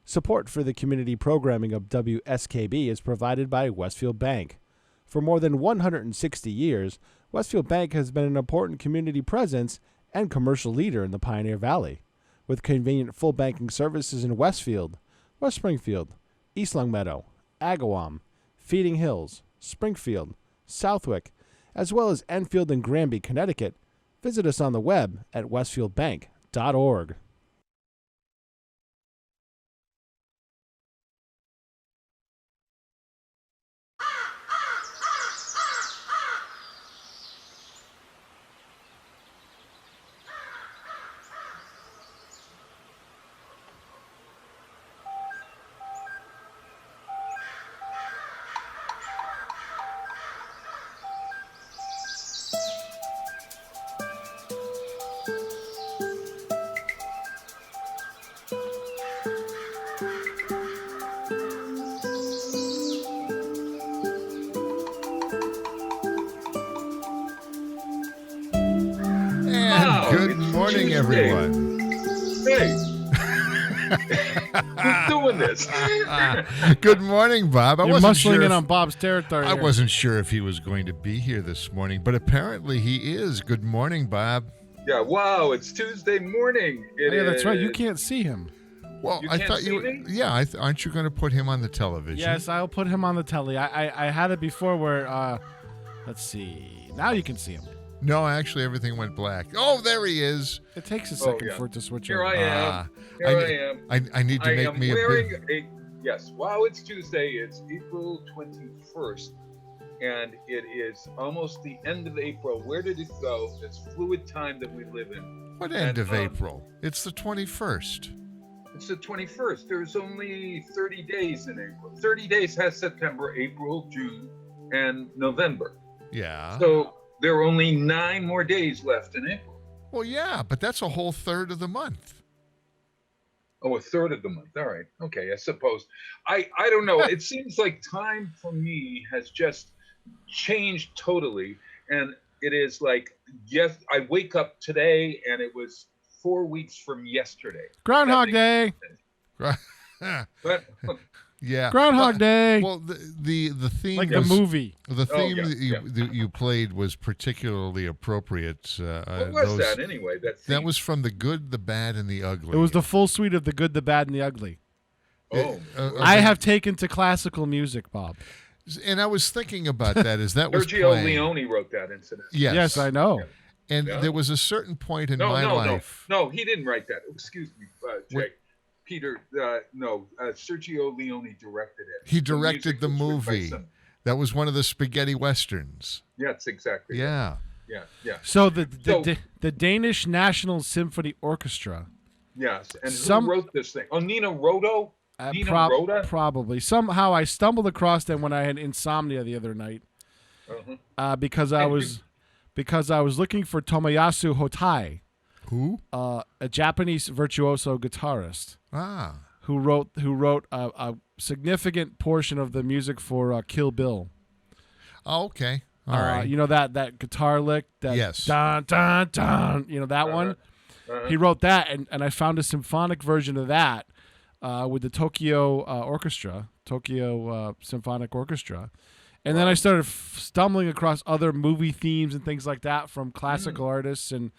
Support for the community programming of WSKB is provided by Westfield Bank. For more than 160 years, Westfield Bank has been an important community presence and commercial leader in the Pioneer Valley, with convenient full banking services in Westfield, West Springfield, East Longmeadow, Agawam, Feeding Hills, Springfield, Southwick, as well as Enfield and Granby, Connecticut. Visit us on the web at westfieldbank.org. Good morning, everyone. Hey, who's doing this? Good morning, Bob. You're muscling in on Bob's territory. I wasn't sure if he was going to be here this morning, but apparently he is. Good morning, Bob. Yeah, wow, it's Tuesday morning. Yeah, that's right. You can't see him. Well, You I can't thought see you. me? Yeah, aren't you going to put him on the television? Yes, I'll put him on the telly. I had it before where, let's see. Now you can see him. No, actually, everything went black. Oh, there he is. It takes a second yeah. for it to switch Here over. I am. Here I am. I need to make am me a wearing big. yes. Wow, it's Tuesday. It's April 21st, and it is almost the end of April. Where did it go? This fluid time that we live in. What end And, of April? It's the 21st. It's the 21st. There's only 30 days in April. 30 days has September, April, June, and November. Yeah. So there are only 9 more days left in April. Well, yeah, but that's a whole third of the month. Oh, a third of the month. All right. Okay, I suppose. I don't know. It seems like time for me has just changed totally. And it is like, yes, I wake up today and it was 4 weeks from yesterday. Groundhog Day. But Yeah. Groundhog Day. Well, the theme Like was, the movie. The theme yeah, that you played was particularly appropriate. what was that anyway? That was from The Good, the Bad, and the Ugly. It was the full suite of the good, the bad, and the ugly. Oh, I have taken to classical music, Bob. And I was thinking about that as that was Sergio playing. Leone wrote that incident. Yes, I know. And Yeah. there was a certain point in No, my no, life. no, he didn't write that. Excuse me, Jake. Peter, Sergio Leone directed it. He directed the music was written by movie. some- That was one of the spaghetti westerns. Yes, exactly. Yeah. Yeah. So the Danish National Symphony Orchestra. Yes. And Some- who wrote this thing? Oh, Nina Roto? Nina Rhoda? Probably. Somehow I stumbled across them when I had insomnia the other night, Uh-huh. because I was looking for Tomoyasu Hotai, Who? a Japanese virtuoso guitarist Ah. who wrote a significant portion of the music for Kill Bill. Oh, okay. All right. You know that guitar lick, that Yes. dun dun dun. You know that one. He wrote that, and I found a symphonic version of that with the Tokyo Symphonic Orchestra, and then I started stumbling across other movie themes and things like that from classical artists, and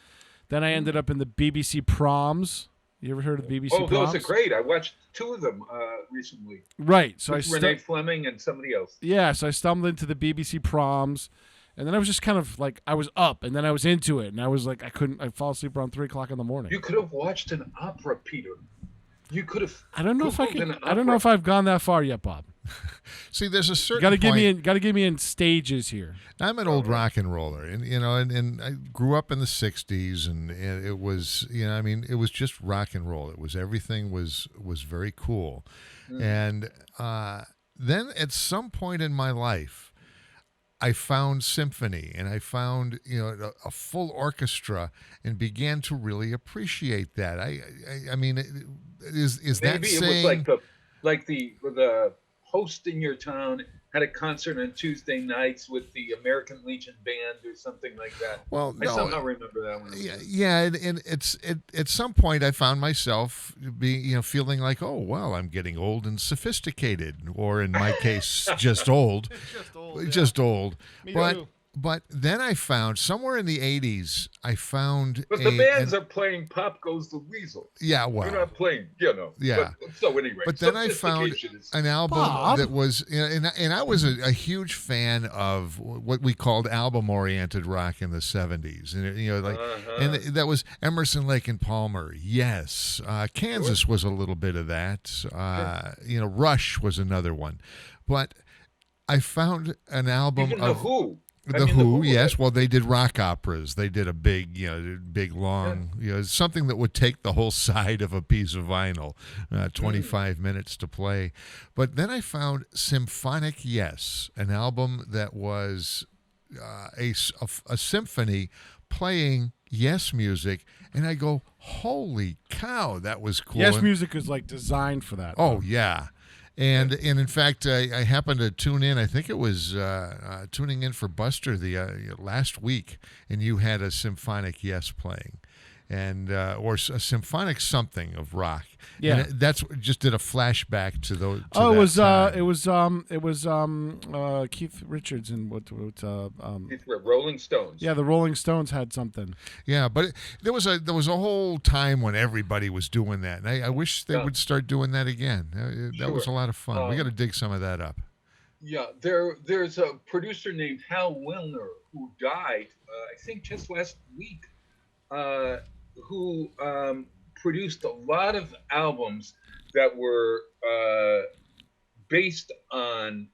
then I ended up in the BBC Proms. You ever heard of the BBC Oh, Proms? those are great. I watched 2 of them recently. Right. So With Renee Fleming and somebody else. so I stumbled into the BBC Proms, and then I was just kind of like, I was up, and then I was into it, and I was like, I'd fall asleep around 3:00 in the morning. You could have watched an opera, Peter. You could have. I don't know if I Googled can. an I don't know if opera. I've gone that far yet, Bob. See, there's a certain Got to give point. me in stages here. I'm an old rock and roller, and I grew up in the '60s, and it was, it was just rock and roll. It was everything was very cool, and then at some point in my life, I found symphony, and I found a full orchestra, and began to really appreciate that. I mean, is that Maybe it saying? was like the host in your town had a concert on Tuesday nights with the American Legion Band or something like that. Well, I no, somehow remember that one. yeah, and at some point I found myself being, feeling like, oh well, I'm getting old and sophisticated, or in my case, just old, just old. Me But too. but then I found somewhere in the '80s, I found But the bands are playing Pop Goes the Weasel. yeah, They're well, not playing, yeah. But, so anyway, But then I found sophistication is- an album Bob. that was, and I was a huge fan of what we called album-oriented rock in the '70s, and and that was Emerson, Lake and Palmer. Yes, Kansas was a little bit of that. Rush was another one, but I found an album even of the Who. The Who, yes. Well, they did rock operas. They did a big, big, long, something that would take the whole side of a piece of vinyl, 25 minutes to play. But then I found Symphonic Yes, an album that was a symphony playing Yes music, and I go, holy cow, that was cool. Yes, music is like designed for that. Oh, yeah. And in fact, I happened to tune in. I think it was tuning in for Buster the last week, and you had a Symphonic Yes playing, and or a symphonic something of rock. Yeah, and that's just did a flashback to those. It was Keith Richards and Rolling Stones. Yeah, the Rolling Stones had something. Yeah, but there was a whole time when everybody was doing that, and I wish they would start doing that again. That was a lot of fun. We got to dig some of that up. Yeah, there's a producer named Hal Wilner who died, I think just last week, who produced a lot of albums that were based on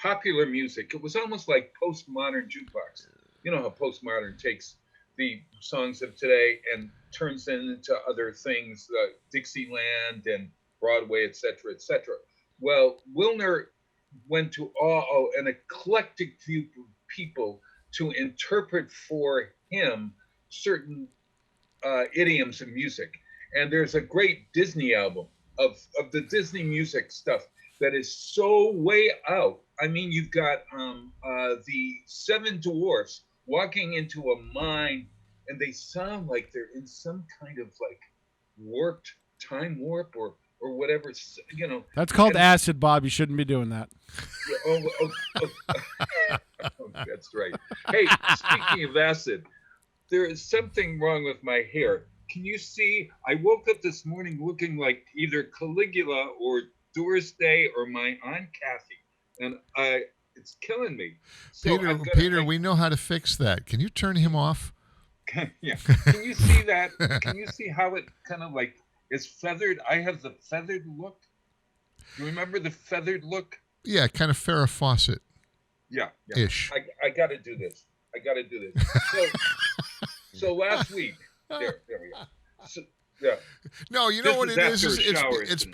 popular music. It was almost like postmodern jukebox. You know how postmodern takes the songs of today and turns them into other things, Dixieland and Broadway, et cetera, et cetera. Well, Wilner went to an eclectic group of people to interpret for him certain idioms of music. And there's a great Disney album of the Disney music stuff that is so way out. I mean, you've got the Seven Dwarfs walking into a mine, and they sound like they're in some kind of like warped time warp or whatever, That's called acid, Bob. You shouldn't be doing that. That's right. Hey, speaking of acid, there is something wrong with my hair. Can you see? I woke up this morning looking like either Caligula or Doris Day or my Aunt Kathy, and it's killing me. So Peter, we know how to fix that. Can you turn him off? Yeah. Can you see that? Can you see how it kind of like is feathered? I have the feathered look. You remember the feathered look? Yeah, kind of Farrah Fawcett. Yeah. Ish. I got to do this. So last week, there we go. So, yeah. No, you know what it is? It's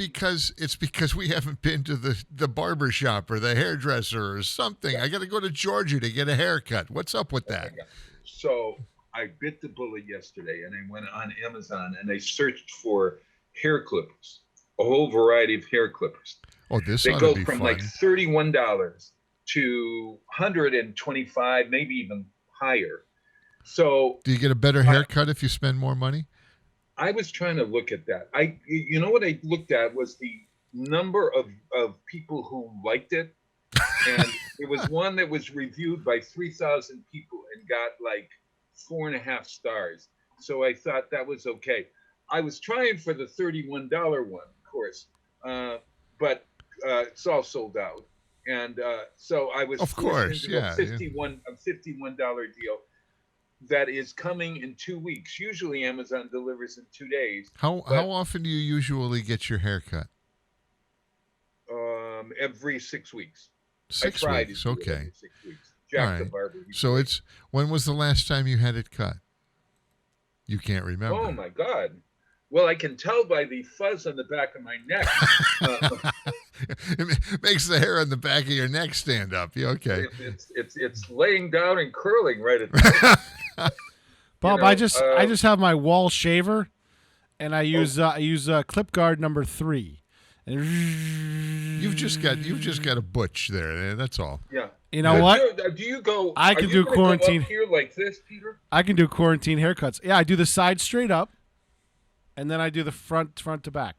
it's because we haven't been to the barber shop or the hairdresser or something. Yeah. I got to go to Georgia to get a haircut. What's up with that? So I bit the bullet yesterday, and I went on Amazon and I searched for hair clippers, a whole variety of hair clippers. Oh, this they ought go to be from fun. like $31 to $125, maybe even higher. So, do you get a better haircut if you spend more money? I was trying to look at that. You know what I looked at was the number of people who liked it, and it was one that was reviewed by 3,000 people and got like 4.5 stars. So I thought that was okay. I was trying for the $31 one, of course, but it's all sold out. And so I was of course, a $51 deal that is coming in 2 weeks. Usually Amazon delivers in 2 days. How often do you usually get your haircut? Every 6 weeks. 6 weeks, okay. Every 6 weeks. Jack the barber. So when was the last time you had it cut? You can't remember. Oh my God. Well, I can tell by the fuzz on the back of my neck. It makes the hair on the back of your neck stand up. You okay? It's laying down and curling right at the Bob, I just have my wall shaver, and I use clip guard number 3, And You've just got a butch there. That's all. Yeah. You know what? Do you go? I can are you do gonna go quarantine. up here like this, Peter. I can do quarantine haircuts. Yeah, I do the side straight up, and then I do the front to back,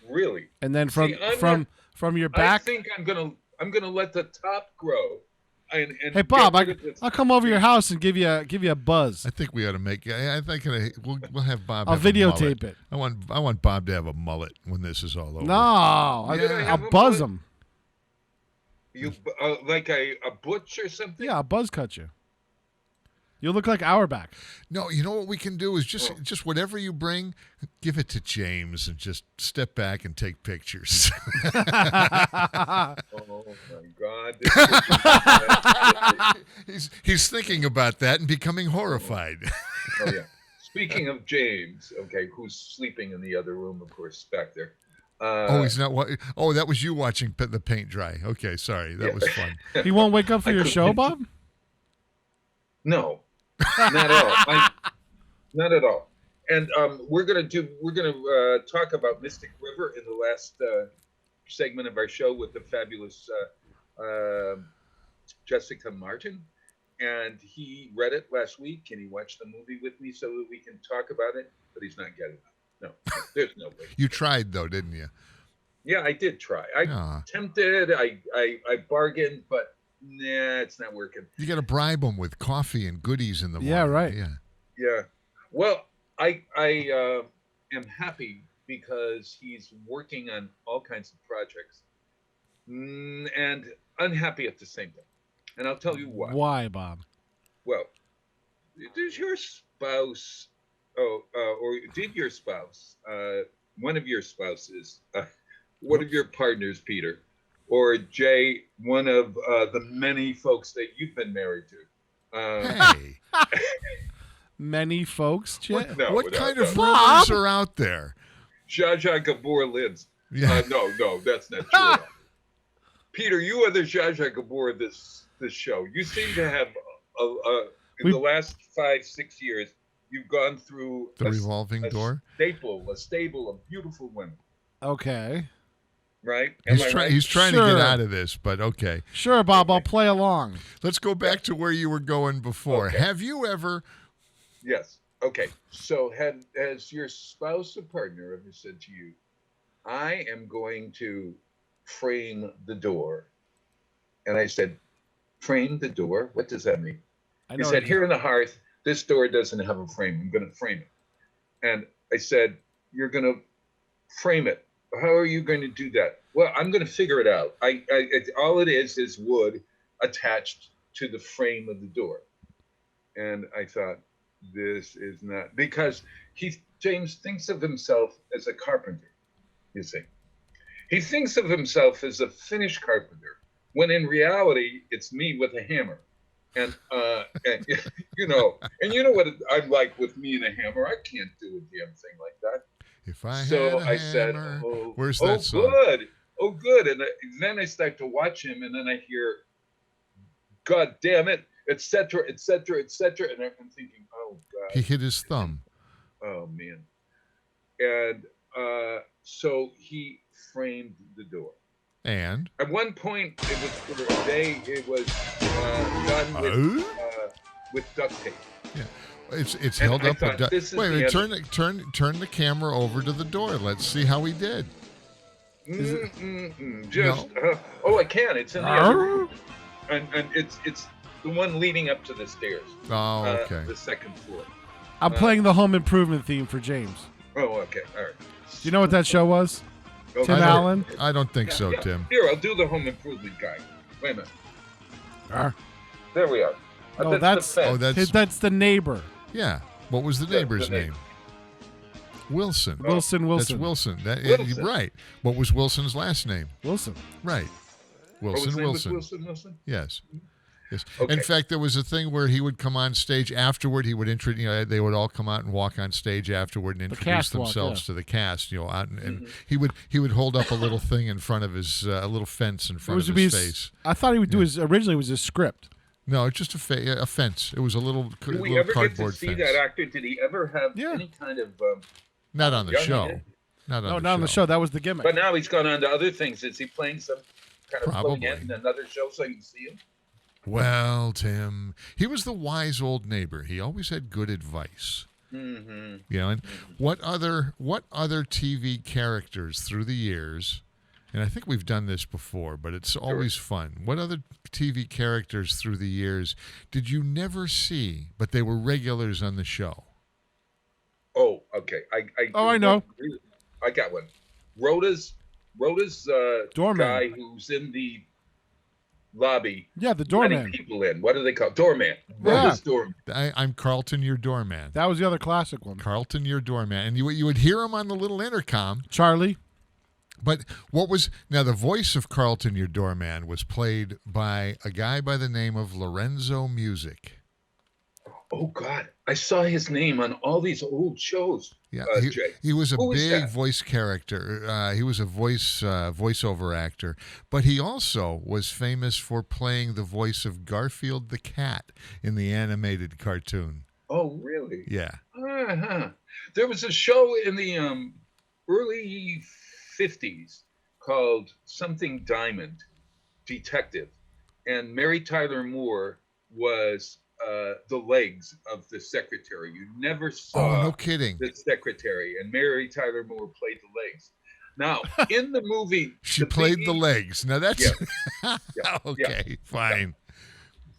Really? and then See, from your back. I think I'm gonna let the top grow. And Hey Bob, get rid of this. I'll come over your house and give you a buzz. I think we ought to make. I think we'll have Bob. I'll have a mullet. videotape it. I want Bob to have a mullet when this is all over. No, Yeah. I'll buzz him. You like a butch or something? Yeah, I'll buzz cut you. You'll look like Auerbach. No, you know what we can do is just whatever you bring, give it to James and just step back and take pictures. Oh my God! He's thinking about that and becoming horrified. Oh yeah. Speaking of James, okay, who's sleeping in the other room, of course, Spectre. He's not. Oh, that was you watching the paint dry. Okay, sorry, that was fun. He won't wake up for your show, Bob? No, not at all. Not at all. And we're gonna talk about Mystic River in the last segment of our show with the fabulous Jessica Martin. And he read it last week, and he watched the movie with me so that we can talk about it. But he's not getting it. No, there's no way. You tried though, didn't you? Yeah, I did try. I tempted. I bargained, but nah, it's not working. You got to bribe him with coffee and goodies in the morning. Yeah, right. Yeah. Well, I am happy because he's working on all kinds of projects, and unhappy at the same time. And I'll tell you why. Why, Bob? Well, does your spouse, or did your spouse, one of your spouses, one of your partners, Peter, or Jay, one of the many folks that you've been married to? Hey. Many folks, Jay? What kind of rumors are out there? Zsa Zsa Gabor lives. Yeah. No, that's not true at all. Peter, you are the Zsa Zsa Gabor of this show. You seem to have, in the last 5-6 years, you've gone through the revolving door? A stable of beautiful women. Okay. Right? He's trying to Sure. get out of this, but okay. Sure, Bob, I'll play along. Let's go back to where you were going before. Okay. Have you ever... Yes. Okay. So has your spouse or partner ever said to you, I am going to frame the door? And I said, frame the door? What does that mean? He said, here in the hearth, this door doesn't have a frame. I'm going to frame it. And I said, you're going to frame it. How are you going to do that? Well, I'm going to figure it out. All it is wood attached to the frame of the door. And I thought, this is not, because James thinks of himself as a carpenter, you see. He thinks of himself as a finished carpenter, when in reality, it's me with a hammer. And you know what I'm like with me and a hammer. I can't do a damn thing like that. If I so had a I said, hammer. Where's that song? Good. Oh, good. And then I start to watch him, and then I hear, God damn it, etc., etc., etc. And I'm thinking, oh, God. He hit his thumb. Oh, man. And so he framed the door. And? At one point, it was for a day, it was done with duct tape. Yeah. It's held up with duct tape. Wait, turn the camera over to the door. Let's see how he did. Just I can. It's in the other room. And it's the one leading up to the stairs. Oh, okay. The second floor. I'm playing the Home Improvement theme for James. Oh, okay. All right. Do you know what that show was? Okay. Tim Allen? I don't think so, Tim. Here, I'll do the Home Improvement guy. Wait a minute. There we are. No, that's the neighbor. Yeah. What was the neighbor's name? Wilson. Wilson. That's Wilson. Wilson. Right. What was Wilson's last name? Wilson. Right. Wilson. Wilson. Yes. Yes. Okay. In fact, there was a thing where he would come on stage afterward. He would they would all come out and walk on stage afterward and introduce themselves to the cast. Out and he would hold up a little thing in front of his a little fence in front of his face. I thought he would do originally was a script. No, it's just a fence. It was a little Did we little ever get to cardboard see fence. that actor? Did he ever have any kind of not on the show. Head? Not on No, the not show. on the show. That was the gimmick. But now he's gone on to other things. Is he playing some kind of floating Probably. head in another show so you can see him? Well, Tim, he was the wise old neighbor. He always had good advice. Mm-hmm. You know, and what other TV characters through the years, and I think we've done this before, but it's always fun. What other TV characters through the years did you never see, but they were regulars on the show? Oh, okay. I know. I got one. Rhoda's Doorman. guy who's in the lobby. Yeah, the letting doorman. people in. What do they call doorman? Yeah. Rhoda's doorman. I'm Carlton, your doorman. That was the other classic one. Carlton, your doorman. And you would hear him on the little intercom. Charlie. But now the voice of Carlton, your doorman, was played by a guy by the name of Lorenzo Music. Oh God, I saw his name on all these old shows. Yeah, Jay. he was a Who is big that? voice character. He was a voiceover actor, but he also was famous for playing the voice of Garfield the cat in the animated cartoon. Oh, really? Yeah. Uh-huh. There was a show in the early 50s called Something Diamond, Detective, and Mary Tyler Moore was the legs of the secretary. You never saw Oh, no kidding. the secretary, and Mary Tyler Moore played the legs. Now, in the movie, She played the legs. Now that's Yeah. okay. Fine.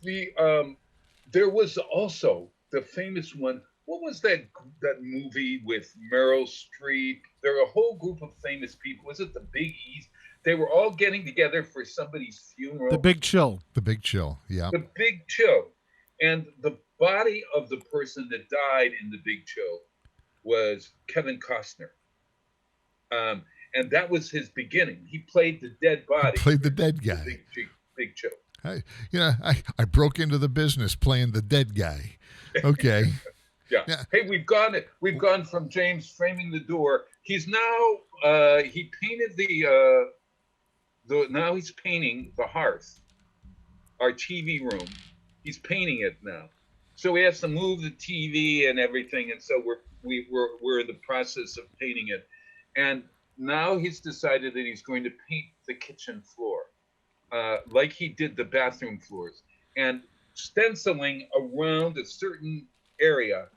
There was also the famous one. What was that movie with Meryl Streep? There were a whole group of famous people. Was it the Big E's? They were all getting together for somebody's funeral. The Big Chill. The Big Chill. Yeah. The Big Chill. And the body of the person that died in the Big Chill was Kevin Costner. And that was his beginning. He played the dead body. Played the dead in guy. the Big Chill. I broke into the business playing the dead guy. Okay. Yeah. Hey, we've gone from James framing the door. He's now he painted now he's painting the hearth, our TV room. He's painting it now, so he has to move the TV and everything, and so we're in the process of painting it, and now he's decided that he's going to paint the kitchen floor, like he did the bathroom floors, and stenciling around a certain area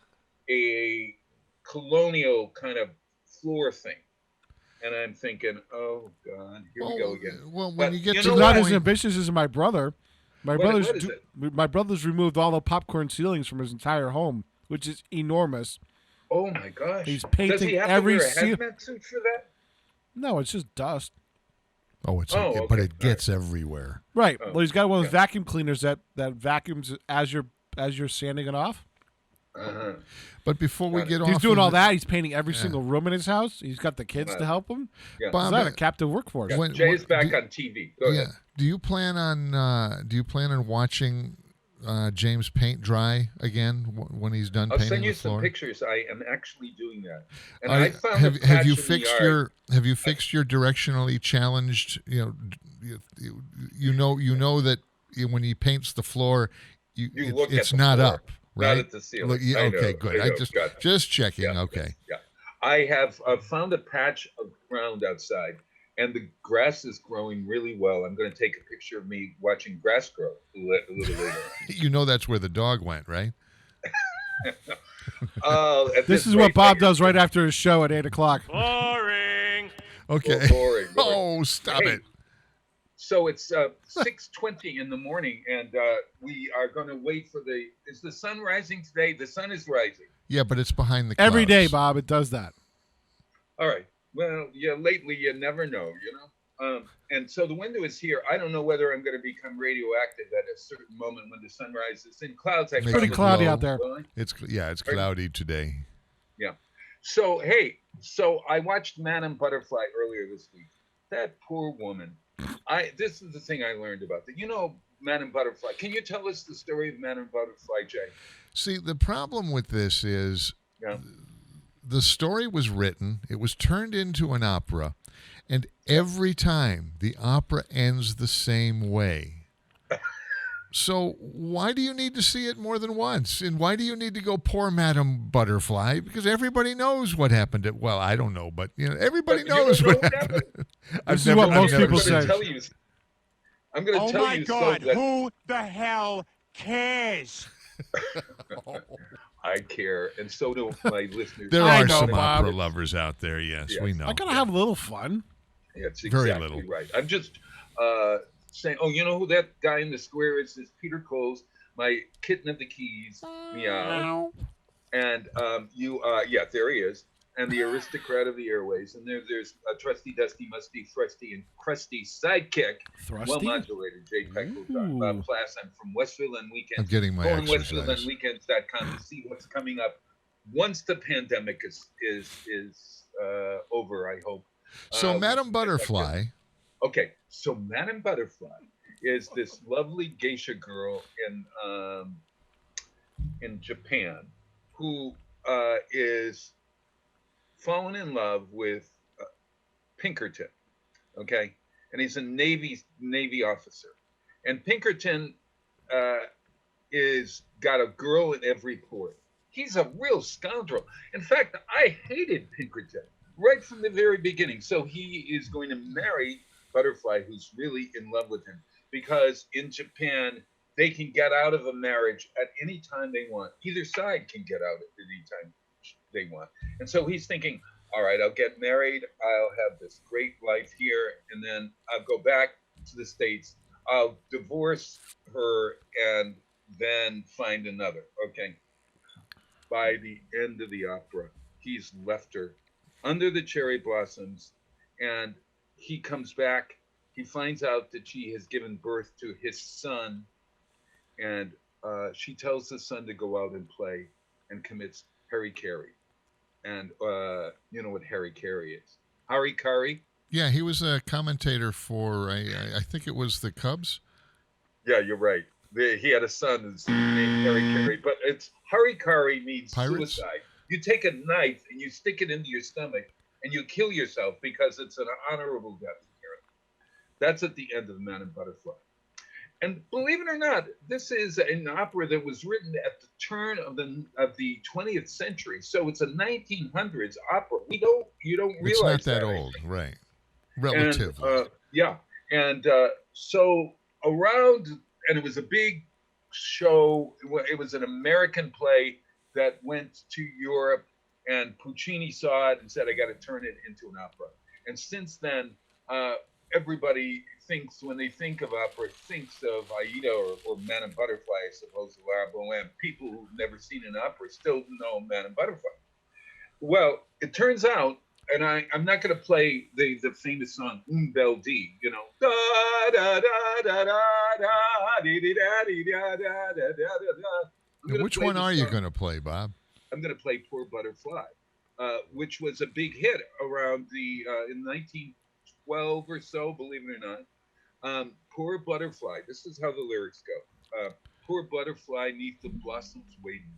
a colonial kind of floor thing. And I'm thinking, oh God, here we go again. Well, when you get He's to the not as point- ambitious as my brother. What is it? My brother's removed all the popcorn ceilings from his entire home, which is enormous. Oh my gosh. He's Does painting he have every to wear a hazmat suit for that? No, it's just dust. Oh, Oh, but okay. it gets everywhere. Right. Oh, Well, he's got one of those yeah. vacuum cleaners that vacuums as you're sanding it off. Uh-huh. But before we get off, He's doing of all it- that. He's painting every single room in his house. He's got the kids to help him. Yeah. Bob, He's not a captive workforce. Yeah. when- Jay is when- back do- on TV. Go ahead. Do you plan on watching James paint dry again when he's done I'll painting send you the floor? some pictures. I am actually doing that. And Are- I found have a patch you in the fixed yard. have you fixed your directionally challenged? You know that when he paints the floor, You look it's at the not floor, up, right? Not at the ceiling. Look, yeah, I know, okay, good. I know. Gotcha. Just checking. Yeah. Okay. Yeah. I have found a patch of ground outside, and the grass is growing really well. I'm going to take a picture of me watching grass grow a little later. You know that's where the dog went, right? At This is rate, what Bob I- does right after his show at 8:00. Boring. Okay. Boring. Oh, stop Hey, it. So it's 6:20 in the morning, and we are going to wait for is the sun rising today? The sun is rising. Yeah, but it's behind the clouds. Every day, Bob, it does that. All right. Well, yeah, lately you never know, and so the window is here. I don't know whether I'm going to become radioactive at a certain moment when the sun rises. In clouds, I Makes Pretty it cloudy low. out there. Will I? It's cloudy today. Yeah. So I watched Madame Butterfly earlier this week. That poor woman. This is the thing I learned about that. Madame Butterfly. Can you tell us the story of Madame Butterfly, Jay? See, the problem with this is Yeah. the story was written, it was turned into an opera, and every time the opera ends the same way. So why do you need to see it more than once? And why do you need to go poor Madam Butterfly? Because everybody knows what happened. Well, I don't know, but everybody knows what happened. This is what most people say. I'm going to tell you. Oh my God! Who the hell cares? I care, and so do my listeners. There are know, some Bob. opera lovers out there. Yes, we know. I gotta have a little fun. That's Very exactly little. right. I'm just saying. Oh, you know who that guy in the square is? Is Peter Coles, my kitten of the keys, meow. And there he is. And the aristocrat of the airways. And there's a trusty, dusty, musty, thrusty, and crusty sidekick. Thrusty? Well modulated, Jay Peckles. Class. I'm from Westfield and Weekends. I'm getting my Go on exercise. WestfieldandWeekends.com to see what's coming up once the pandemic is over, I hope. So Madam Butterfly. Okay, so Madame Butterfly is this lovely geisha girl in Japan who is fallen in love with Pinkerton, okay, and he's a Navy officer, and Pinkerton is got a girl in every port. He's a real scoundrel. In fact, I hated Pinkerton right from the very beginning. So he is going to marry Butterfly, who's really in love with him, because in Japan they can get out of a marriage at any time they want. Either side can get out at any time they want. And so he's thinking, all right, I'll get married. I'll have this great life here. And then I'll go back to the States. I'll divorce her and then find another. Okay. By the end of the opera, he's left her under the cherry blossoms, and he comes back. He finds out that she has given birth to his son, and she tells the son to go out and play and commits harikari. And you know what harikari is? Harikari? Yeah, he was a commentator for, I think it was the Cubs. Yeah, you're right. He had a son named harikari, but it's harikari means Pirates? suicide. You take a knife and you stick it into your stomach and you kill yourself because it's an honorable death. That's at the end of Madame Butterfly. And believe it or not, this is an opera that was written at the turn of the 20th century. So it's a 1900s opera. You don't realize it's not that old, right? Relatively. And so around, and it was a big show. It was an American play that went to Europe, and Puccini saw it and said, I got to turn it into an opera. And since then, everybody thinks, when they think of opera, thinks of Aida or Madame Butterfly, I suppose, La Boheme. People who've never seen an opera still know Madame Butterfly. Well, it turns out, and I'm not going to play the famous song Un Bel Dì, you know. Da, da, da, da, da, da, dee, dee, da, dee, da, da, da, da, da. Which one are you going to play, Bob? I'm going to play Poor Butterfly, which was a big hit around in 1912 or so, believe it or not. Poor Butterfly, this is how the lyrics go. Poor butterfly 'neath the blossoms waiting.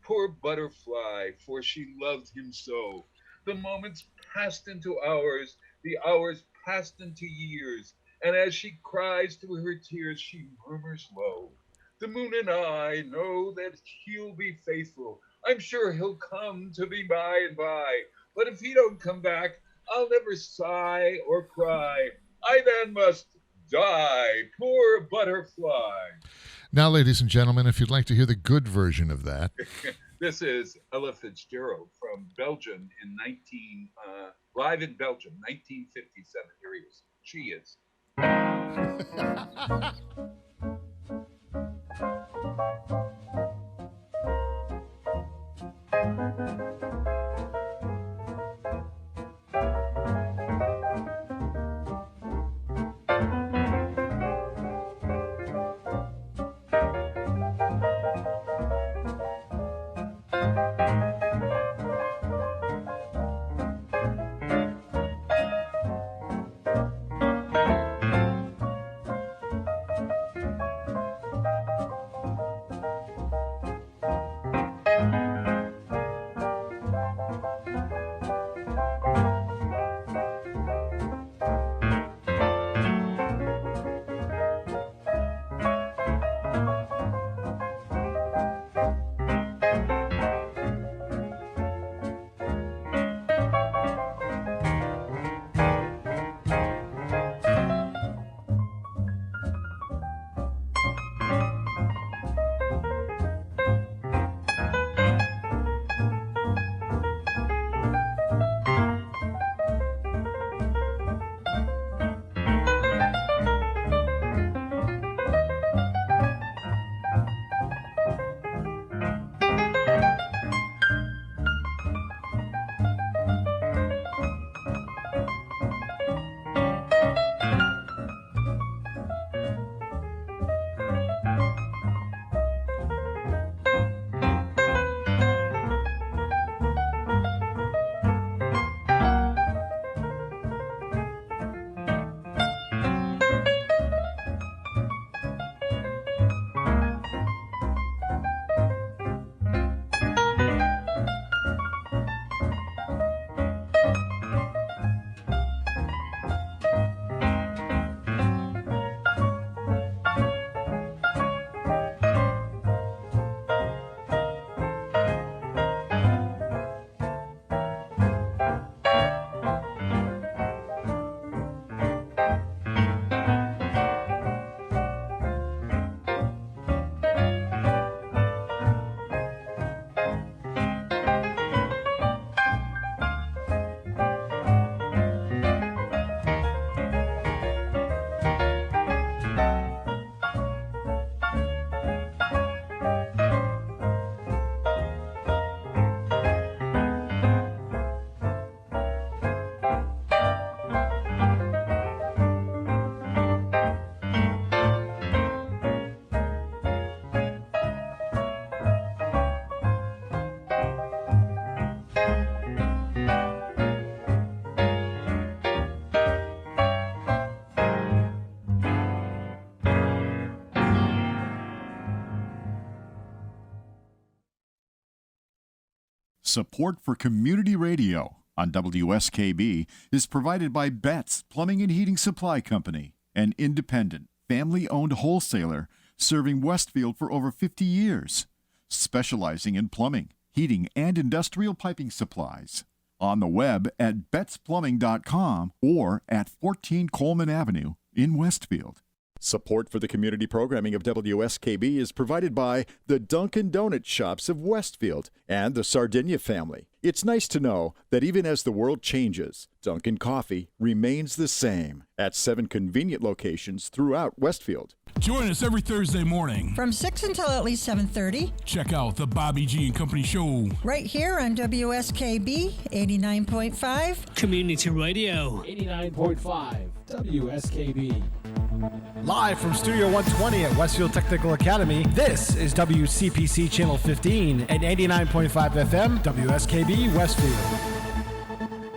Poor butterfly, for she loved him so. The moments passed into hours, the hours passed into years, and as she cries through her tears, she murmurs low, the moon and I know that he'll be faithful. I'm sure he'll come to me by and by. But if he don't come back, I'll never sigh or cry. I then must die. Poor butterfly. Now, ladies and gentlemen, if you'd like to hear the good version of that. This is Ella Fitzgerald from Belgium live in Belgium, 1957. Here he is. She is. Support for community radio on WSKB is provided by Betts Plumbing and Heating Supply Company, an independent, family-owned wholesaler serving Westfield for over 50 years, specializing in plumbing, heating, and industrial piping supplies. On the web at bettsplumbing.com or at 14 Coleman Avenue in Westfield. Support for the community programming of WSKB is provided by the Dunkin' Donut Shops of Westfield and the Sardinia family. It's nice to know that even as the world changes, Dunkin' Coffee remains the same at 7 convenient locations throughout Westfield. Join us every Thursday morning from 6 until at least 7:30. Check out the Bobby G and Company Show right here on WSKB 89.5 Community Radio 89.5 WSKB. Live from Studio 120 at Westfield Technical Academy, this is WCPC Channel 15 and 89.5 FM WSKB Westfield.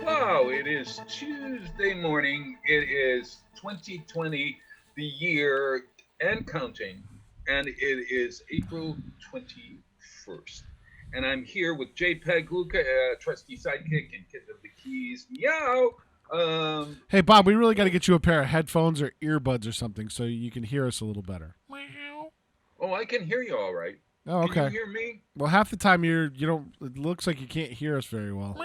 Wow, it is Tuesday morning. It is 2020, the year and counting, and it is April 21st. And I'm here with JPEG Luca, trusty sidekick and kid of the keys. Meow. Hey, Bob, we really got to get you a pair of headphones or earbuds or something so you can hear us a little better. Oh, I can hear you all right. Oh, okay. Can you hear me? Well, half the time you don't. It looks like you can't hear us very well.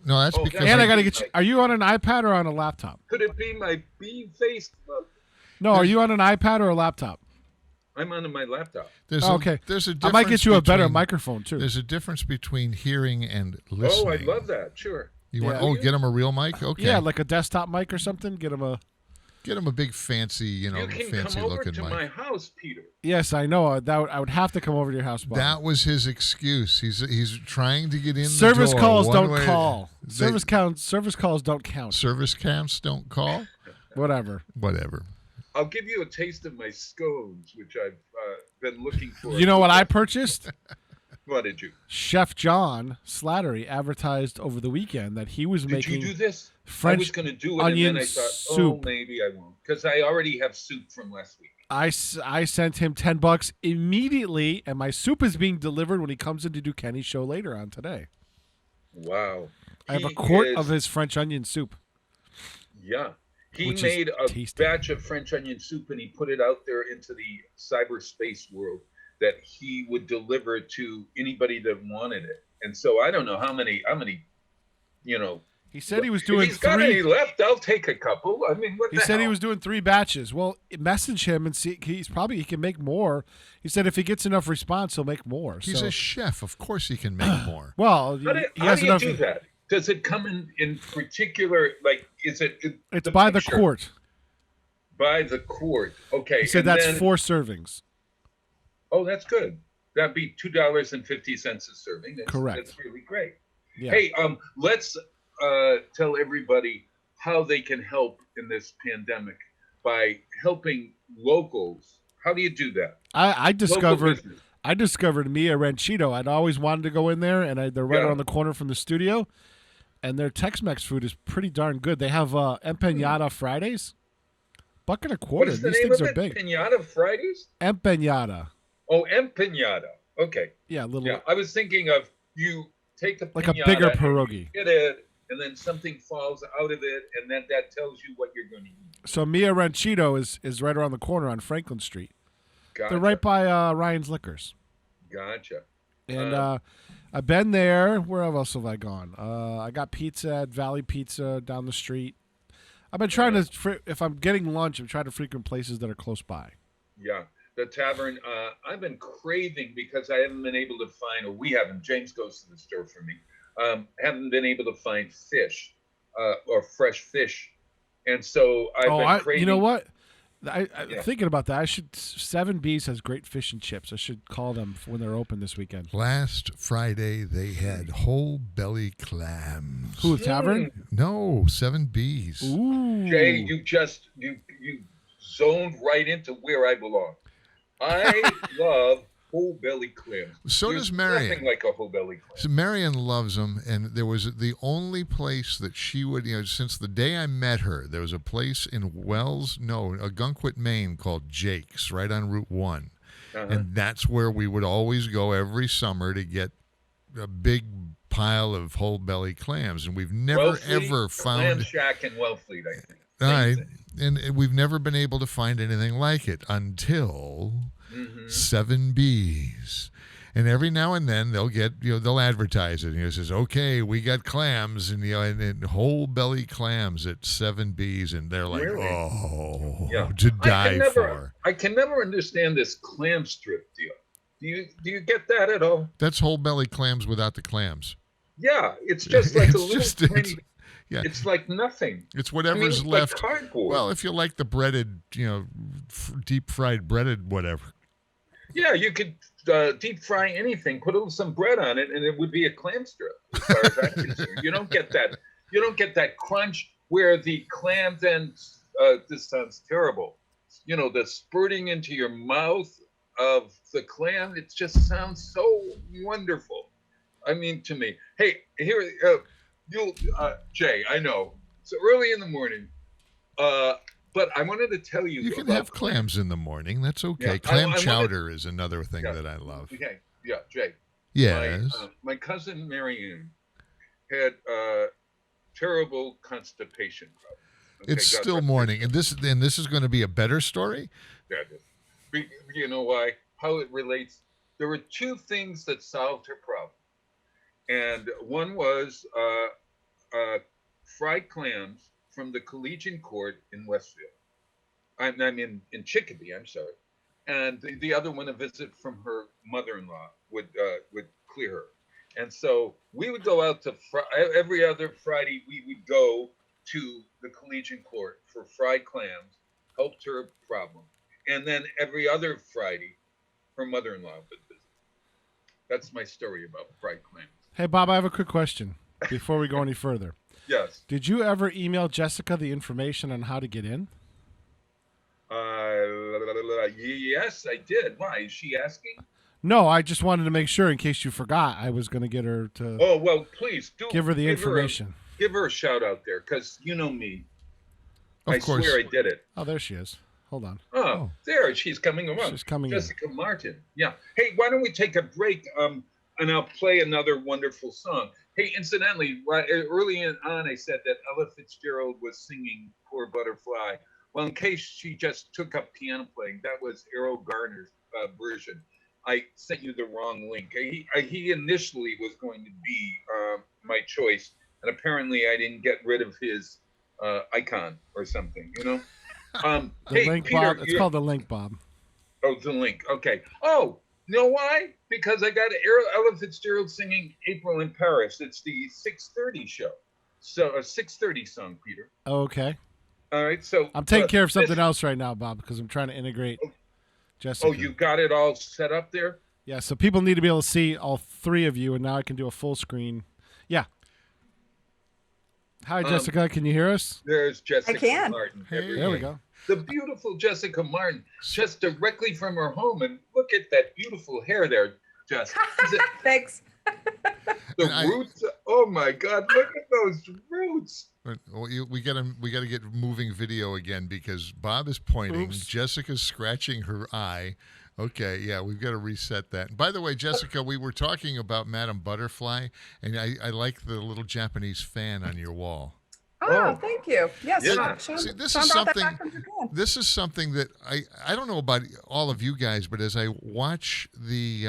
No, that's because. And I got to get you. Are you on an iPad or on a laptop? Could it be my bee-faced mug? No, are you on an iPad or a laptop? I'm on my laptop. Okay. There's a difference. I might get you a better microphone too. There's a difference between hearing and listening. Oh, I love that. Sure. You want? Get him a real mic. Okay. Yeah, like a desktop mic or something. Get him a big fancy, You can fancy come over looking to mic. my house, Peter. Yes, I know. I would have to come over to your house, Bob. That was his excuse. He's trying to get in. Service the door calls one don't way. call. Service calls don't count. Service counts don't call. Whatever. I'll give you a taste of my scones, which I've been looking for. You know what I purchased? What did you? Chef John Slattery advertised over the weekend that he was making. Did you do this? French I was going to do it, onion and then I thought, soup. Maybe I won't, because I already have soup from last week. I sent him $10 immediately, and my soup is being delivered when he comes in to do Kenny's show later on today. Wow. I have a quart of his French onion soup. Yeah. He which made a tasty. batch of French onion soup, and he put it out there into the cyberspace world that he would deliver to anybody that wanted it. And so I don't know how many, He said he was doing if he's got any left, I'll take a couple. I mean, what He the said he hell? was doing 3 batches. Well, message him and see. He can make more. He said if he gets enough response, he'll make more. He's a chef. Of course he can make more. Well, How do you do that? Does it come in particular? Like, is it? It's by the quart. By the quart. Okay. He said that's 4 servings. Oh, that's good. That'd be $2.50 a serving. Correct. That's really great. Yeah. Hey, let's tell everybody how they can help in this pandemic by helping locals. How do you do that? I discovered Mia Ranchito. I'd always wanted to go in there, and they're right around the corner from the studio. And their Tex-Mex food is pretty darn good. They have empanada Fridays. $1.25. What is the These name things of are it? big. Pinata Fridays? Empanada. Oh, empanada. Okay. Yeah, little. Yeah, I was thinking of you take the Like a piñata bigger and pierogi. you hit it, and then something falls out of it, and then that tells you what you're going to eat. So Mia Ranchito is right around the corner on Franklin Street. Gotcha. They're right by Ryan's Liquors. Gotcha. And I've been there. Where else have I gone? I got pizza at Valley Pizza down the street. I've been trying to, if I'm getting lunch, I'm trying to frequent places that are close by. Yeah. The tavern, I've been craving because I haven't been able to find, or we haven't, James goes to the store for me, haven't been able to find fish or fresh fish. And so I've been craving. You know what? Thinking about that, 7B's has great fish and chips. I should call them when they're open this weekend. Last Friday, they had whole belly clams. Who, the tavern? No, 7B's. Ooh. Jay, you zoned right into where I belong. I love whole belly clams. So There's does Marion. Nothing like a whole belly clam. So Marion loves them, and there was the only place that she would, since the day I met her, there was a place in Gunquit, Maine called Jake's, right on Route 1. And that's where we would always go every summer to get a big pile of whole belly clams, and we've never Wellfleet, ever Clam found. Shack and Wellfleet, I think. All Same right, thing. and we've never been able to find anything like it until Mhm. 7Bs. And every now and then they'll get, they'll advertise it. It says, okay, we got clams and whole belly clams at 7Bs. And they're like, Really? oh, Yeah. to die for. I can never understand this clam strip deal. Do you get that at all? That's whole belly clams without the clams. Yeah, it's just like It's a little just- tiny. Yeah. It's like nothing. It's I whatever's mean, left. Like cardboard. Well, if you like the breaded, deep fried breaded whatever. Yeah, you could deep fry anything, put some bread on it, and it would be a clam strip. As far as I'm concerned, you don't get that. You don't get that crunch where the clam then. This sounds terrible. The spurting into your mouth of the clam. It just sounds so wonderful. I mean, to me. Hey, here, Jay. I know it's early in the morning. But I wanted to tell you. You can about have clams in the morning. That's okay. Yeah, Clam I wanted- chowder is another thing Yeah. that I love. Okay, yeah, Jay. Yes. My cousin Marianne had terrible constipation problem. Okay, It's God still rest her morning, and this is going to be a better story. soul. You know why? How it relates. There were two things that solved her problem, and one was fried clams from the Collegian Court in Westfield. I mean, in Chicopee. I'm sorry. And the other one, a visit from her mother-in-law would clear her. And so we would go out to every other Friday. We would go to the Collegian Court for fried clams, helped her problem, and then every other Friday, her mother-in-law would visit. That's my story about fried clams. Hey, Bob, I have a quick question before we go any further. Yes. Did you ever email Jessica the information on how to get in? Yes, I did. Why? Is she asking? No, I just wanted to make sure in case you forgot. I was going to get her to Oh, well, please do. give her the information. Give her a shout out there, because you know me. Of I course. swear I did it. Oh, there she is. Hold on. Oh, there, she's coming around. She's coming in. Jessica Martin. Yeah. Hey, why don't we take a break? And I'll play another wonderful song. Hey, incidentally, early on, I said that Ella Fitzgerald was singing "Poor Butterfly." Well, in case she just took up piano playing, that was Errol Garner's version. I sent you the wrong link. He initially was going to be my choice, and apparently I didn't get rid of his icon or something. The Hey, link, Peter, Bob. It's called the link, Bob. Oh, the link. Okay. Oh, you know why? Because I got Ella Fitzgerald singing "April in Paris." It's the 6:30 show, so a 6:30 song, Peter. Okay. All right. So I'm taking care of something else right now, Bob, because I'm trying to integrate Jessica. Oh, you got it all set up there? Yeah, so people need to be able to see all three of you, and now I can do a full screen. Yeah. Hi, Jessica. Can you hear us? There's Jessica I can. Martin. Hey. There we go. The beautiful Jessica Martin, just directly from her home. And look at that beautiful hair there, Jess. Thanks. The roots. Oh, my God. Look at those roots. We gotta get moving video again because Bob is pointing. Oops. Jessica's scratching her eye. Okay, yeah, we've got to reset that. And by the way, Jessica, we were talking about Madame Butterfly, and I like the little Japanese fan on your wall. Oh, thank you. Yes, Yeah. Sean, See, this Sean is brought that something. back from Japan. This is something that I don't know about all of you guys, but as I watch the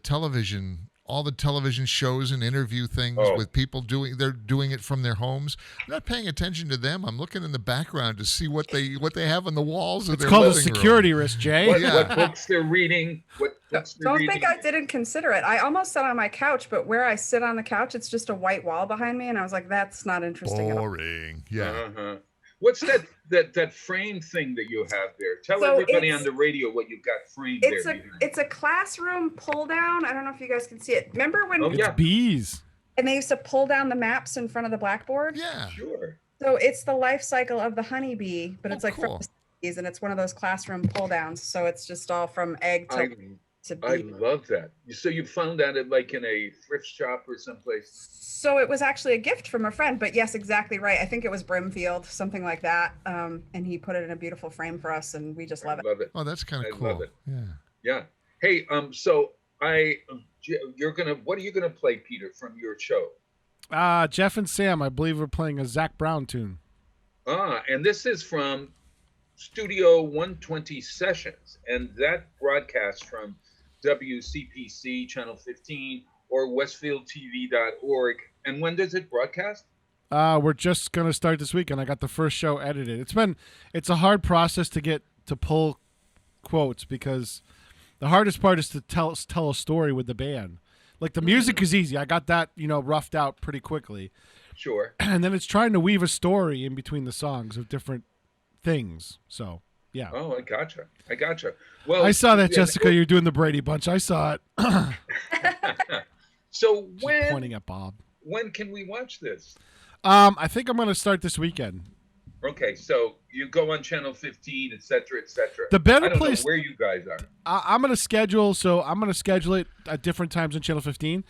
television, all the television shows and interview things with people doing it from their homes, I'm not paying attention to them. I'm looking in the background to see what they have on the walls of It's their called a living room. security risk, Jay. What books they're reading. What books they're Don't reading. think I didn't consider it. I almost sat on my couch, but where I sit on the couch, it's just a white wall behind me, and I was like, that's not interesting at all. Boring. Yeah. Uh-huh. What's that frame thing that you have there? Tell So everybody it's- on the radio what you've got framed It's there. a behind. it's a classroom pull down. I don't know if you guys can see it. Remember when Oh, It's yeah. bees. and they used to pull down the maps in front of the blackboard? Yeah. Sure. So it's the life cycle of the honeybee, but it's like cool. from the 60s, and it's one of those classroom pull downs. So it's just all from egg to I bee. love that. So you found that like in a thrift shop or someplace? So it was actually a gift from a friend, but yes, exactly right. I think it was Brimfield, something like that. And he put it in a beautiful frame for us, and we just love it. Love it. Oh, that's kind I of cool. love it. Yeah. Yeah. Hey, so what are you gonna play, Peter, from your show? Jeff and Sam, I believe, are playing a Zach Brown tune. And this is from Studio 120 Sessions, and that broadcasts from WCPC Channel 15 or westfieldtv.org. And when does it broadcast? We're just gonna start this weekend. I got the first show edited. It's a hard process to pull quotes because the hardest part is to tell a story with the band. Like the music is easy. I got that, roughed out pretty quickly. Sure. And then it's trying to weave a story in between the songs of different things. So, yeah. Oh, I gotcha. Well, I saw that, Jessica. You're doing the Brady Bunch. I saw it. So She's pointing at Bob. When can we watch this? I think I'm going to start this weekend. Okay, so you go on Channel 15, et cetera, et cetera. The better I don't place know where you guys are. I'm going to schedule it at different times on Channel 15.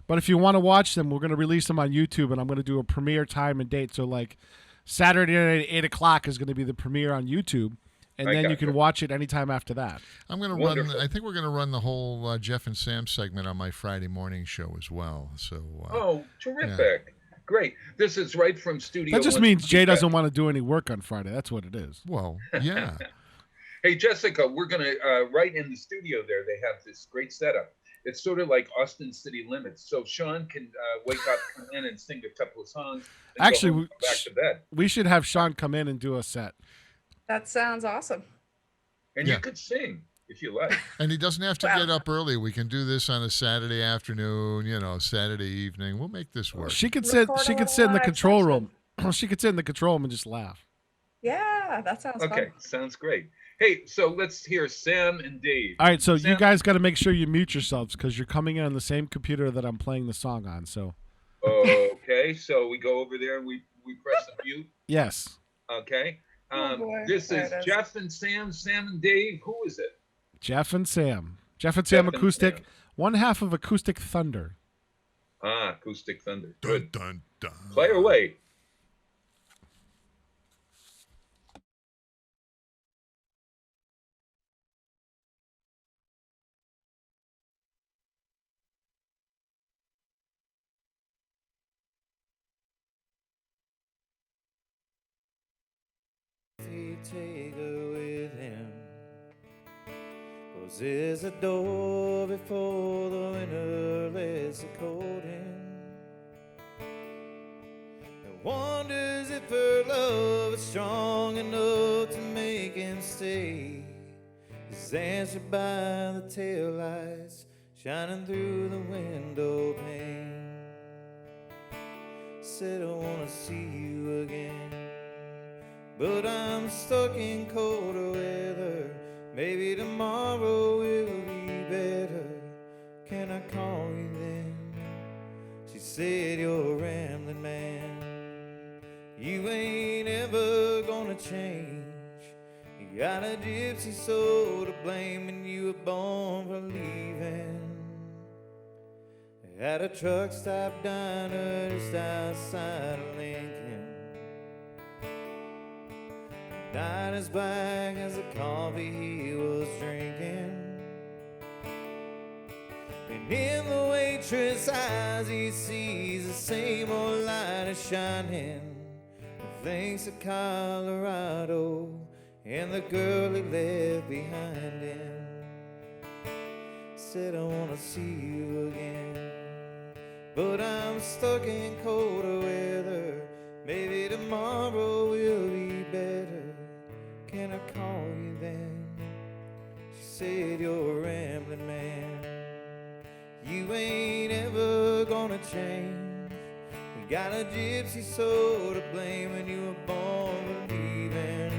But if you want to watch them, we're going to release them on YouTube, and I'm going to do a premiere time and date. So, like, Saturday night at 8 o'clock is going to be the premiere on YouTube, and then you can watch it anytime after that. I'm going to run. I think we're going to run the whole Jeff and Sam segment on my Friday morning show as well. So. Terrific! Yeah. Great. This is right from Studio. That just means Jay doesn't want to do any work on Friday. That's what it is. Well, yeah. Hey, Jessica, we're going to, right in the studio there, they have this great setup. It's sort of like Austin City Limits. So Sean can wake up, come in, and sing a couple of songs. And Actually, go back to bed. We should have Sean come in and do a set. That sounds awesome. And you could sing if you like. And he doesn't have to get up early. We can do this on a Saturday afternoon, Saturday evening. We'll make this work. She could sit in the control room. She could sit in the control room and just laugh. Yeah, that sounds fun. Okay, sounds great. Hey, so let's hear Sam and Dave. All right, so Sam, you guys got to make sure you mute yourselves because you're coming in on the same computer that I'm playing the song on. So. Okay, so we go over there and we press the mute. Yes. Okay. Boy, this is Jeff and Sam and Dave. Who is it? Jeff and Sam. Jeff and Sam acoustic. Sam. One half of Acoustic Thunder. Acoustic Thunder. Dun, Good. dun, dun. Play away. Take her with him, 'cause there's a door before the winter lets the cold in, and wonders if her love is strong enough to make him stay. Is answered by the taillights shining through the window pane. Said I wanna see you again, but I'm stuck in colder weather. Maybe tomorrow will be better. Can I call you then? She said, you're a rambling man. You ain't ever gonna change. You got a gypsy soul to blame, and you were born for leaving. At a truck stop diner just outside of Lincoln, night as black as the coffee he was drinking, and in the waitress' eyes he sees the same old light is shining. Thanks to Colorado and the girl he left behind him. Said I wanna see you again, but I'm stuck in colder weather. Maybe tomorrow will be better. Can I call you then? She said, you're a rambling man. You ain't ever gonna change. You got a gypsy soul to blame, and you were born believing.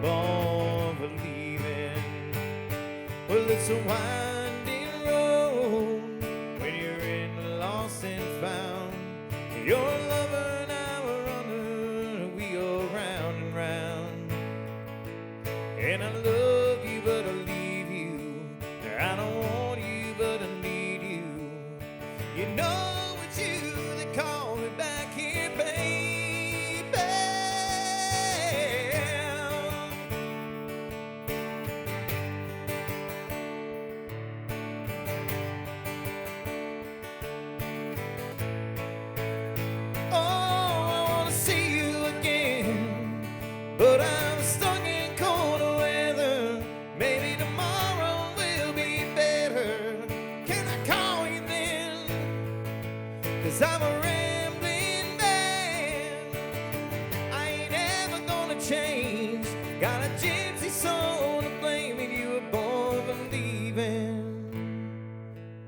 Born believing. Well, it's a winding road when you're in the lost and found. Your lover and I were on a wheel round and round. And I love you, but I leave you. I don't want you, but I need you. You know it's you that called me back here, baby. Yes, I'm a rambling man. I ain't ever gonna change. Got a gypsy soul to blame, and you were born from leaving.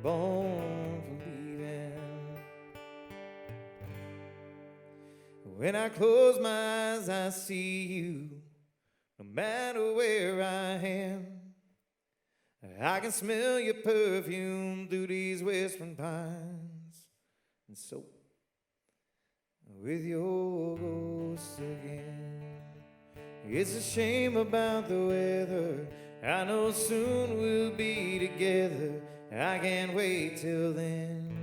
Born from leaving. When I close my eyes, I see you. No matter where I am, I can smell your perfume through these whispering pines. And so, with your ghost again, it's a shame about the weather. I know soon we'll be together. I can't wait till then.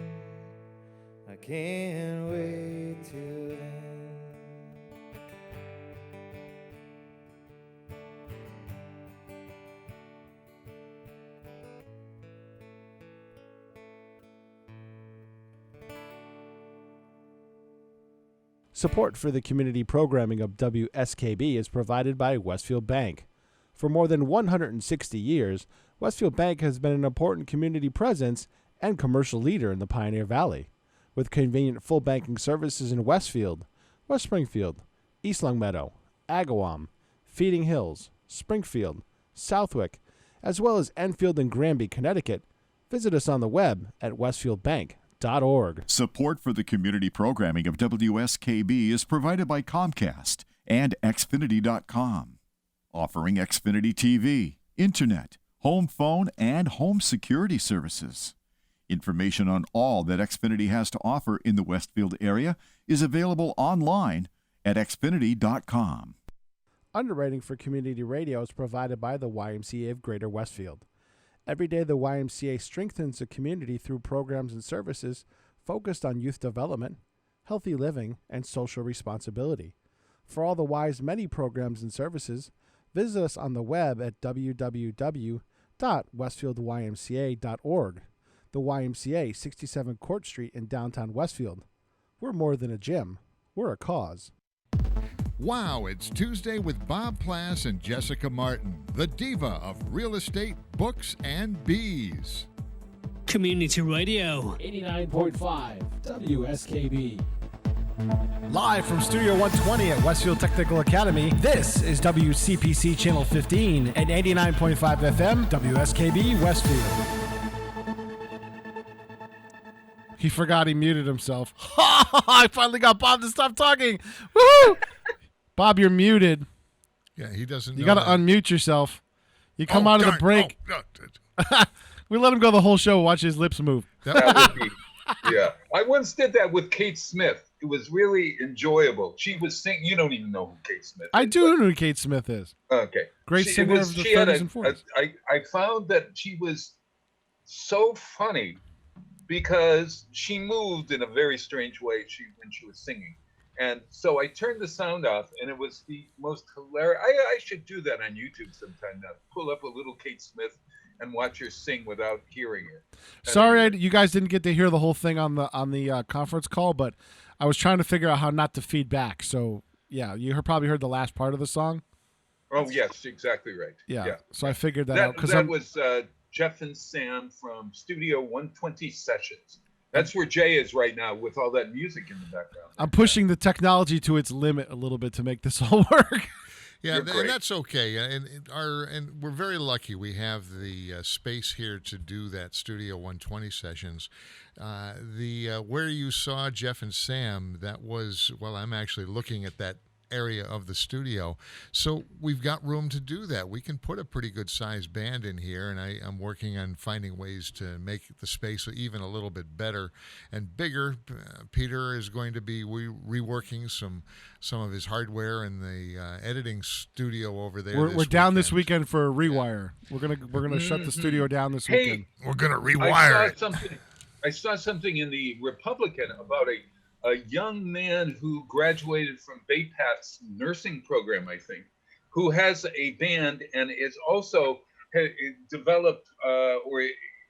I can't wait till then. Support for the community programming of WSKB is provided by Westfield Bank. For more than 160 years, Westfield Bank has been an important community presence and commercial leader in the Pioneer Valley. With convenient full banking services in Westfield, West Springfield, East Longmeadow, Agawam, Feeding Hills, Springfield, Southwick, as well as Enfield and Granby, Connecticut, visit us on the web at westfieldbank.org. Support for the community programming of WSKB is provided by Comcast and Xfinity.com, offering Xfinity TV, Internet, home phone, and home security services. Information on all that Xfinity has to offer in the Westfield area is available online at Xfinity.com. Underwriting for community radio is provided by the YMCA of Greater Westfield. Every day, the YMCA strengthens the community through programs and services focused on youth development, healthy living, and social responsibility. For all the Y's many programs and services, visit us on the web at www.westfieldymca.org. The YMCA, 67 Court Street in downtown Westfield. We're more than a gym. We're a cause. Wow, it's Tuesday with Bob Plass and Jessica Martin, the diva of real estate, books, and bees. Community Radio 89.5 WSKB. Live from Studio 120 at Westfield Technical Academy, this is WCPC Channel 15 and 89.5 FM WSKB Westfield. He forgot he muted himself. I finally got Bob to stop talking. Woo! Bob, you're muted. Yeah, he doesn't know. You got to unmute yourself. You come out of the break. We let him go the whole show. Watch his lips move. That would be, yeah. I once did that with Kate Smith. It was really enjoyable. She was singing. You don't even know who Kate Smith is. I do know who Kate Smith is. Okay. Great singer of the 30s and 40s. I found that she was so funny because she moved in a very strange way when she was singing. And so I turned the sound off, and it was the most hilarious. I should do that on YouTube sometime now. Pull up a little Kate Smith and watch her sing without hearing it. Sorry, you guys didn't get to hear the whole thing on the conference call, but I was trying to figure out how not to feed back. So yeah, you probably heard the last part of the song. Oh yes, exactly right. Yeah. So I figured that out because that was Jeff and Sam from Studio 120 Sessions. That's where Jay is right now with all that music in the background. I'm pushing the technology to its limit a little bit to make this all work. Yeah, and that's okay. And we're very lucky we have the space here to do that Studio 120 sessions. Where you saw Jeff and Sam, that was, well, I'm actually looking at that area of the studio. So we've got room to do that. We can put a pretty good sized band in here, and I'm working on finding ways to make the space even a little bit better and bigger. Peter is going to be reworking some of his hardware in the editing studio over there. We're down this weekend for a rewire. We're gonna shut the studio down this weekend. We're gonna rewire I saw something in the Republican about a young man who graduated from BAPAT's nursing program, I think, who has a band and is also developed or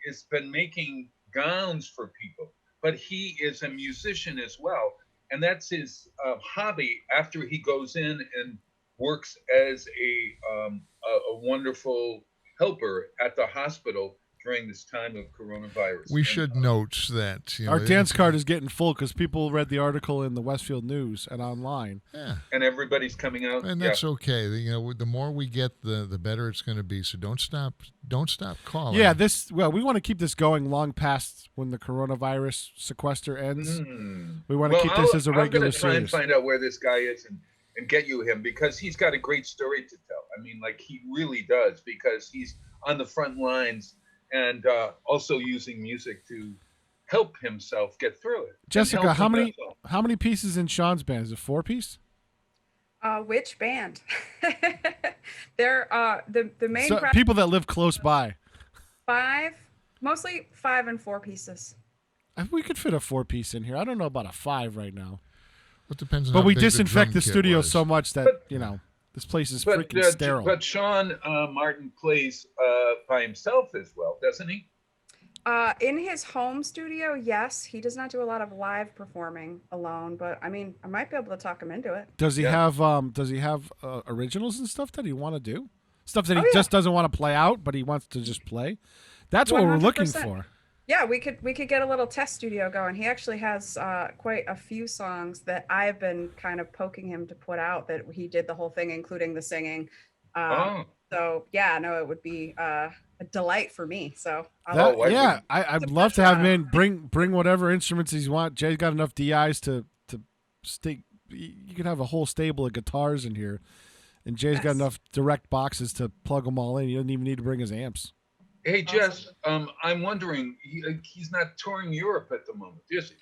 has been making gowns for people. But he is a musician as well. And that's his hobby after he goes in and works as a wonderful helper at the hospital during this time of coronavirus. We should note that our dance card is getting full because people read the article in the Westfield News and online. Yeah, and everybody's coming out, and that's okay. The more we get, the better it's going to be. So don't stop calling. Yeah, we want to keep this going long past when the coronavirus sequester ends. We want to keep this as a regular I'm gonna try and series. find out where this guy is and get you him, because he's got a great story to tell. I mean, like, he really does, because he's on the front lines and also using music to help himself get through it. Jessica, how many pieces in Sean's band? Is it 4-piece? Which band? They're the main people that live close by. 5, mostly 5 and 4 pieces. We could fit a 4-piece in here. I don't know about a 5 right now. It depends on but how we big disinfect the drum kit studio was. so much that this place is freaking sterile. But Sean Martin plays by himself as well, doesn't he? In his home studio, yes. He does not do a lot of live performing alone, but I mean, I might be able to talk him into it. Does he have originals and stuff that he want to do? Stuff that he just doesn't want to play out, but he wants to just play? That's what we're looking 100%. for. Yeah, we could get a little test studio going. He actually has quite a few songs that I've been kind of poking him to put out, that he did the whole thing, including the singing. So yeah, no, it would be a delight for me. So I'd love to have him in. Bring whatever instruments he's want. Jay's got enough DIs to stick. You could have a whole stable of guitars in here, and Jay's got enough direct boxes to plug them all in. You don't even need to bring his amps. Hey, Jess, I'm wondering, he's not touring Europe at the moment, is he?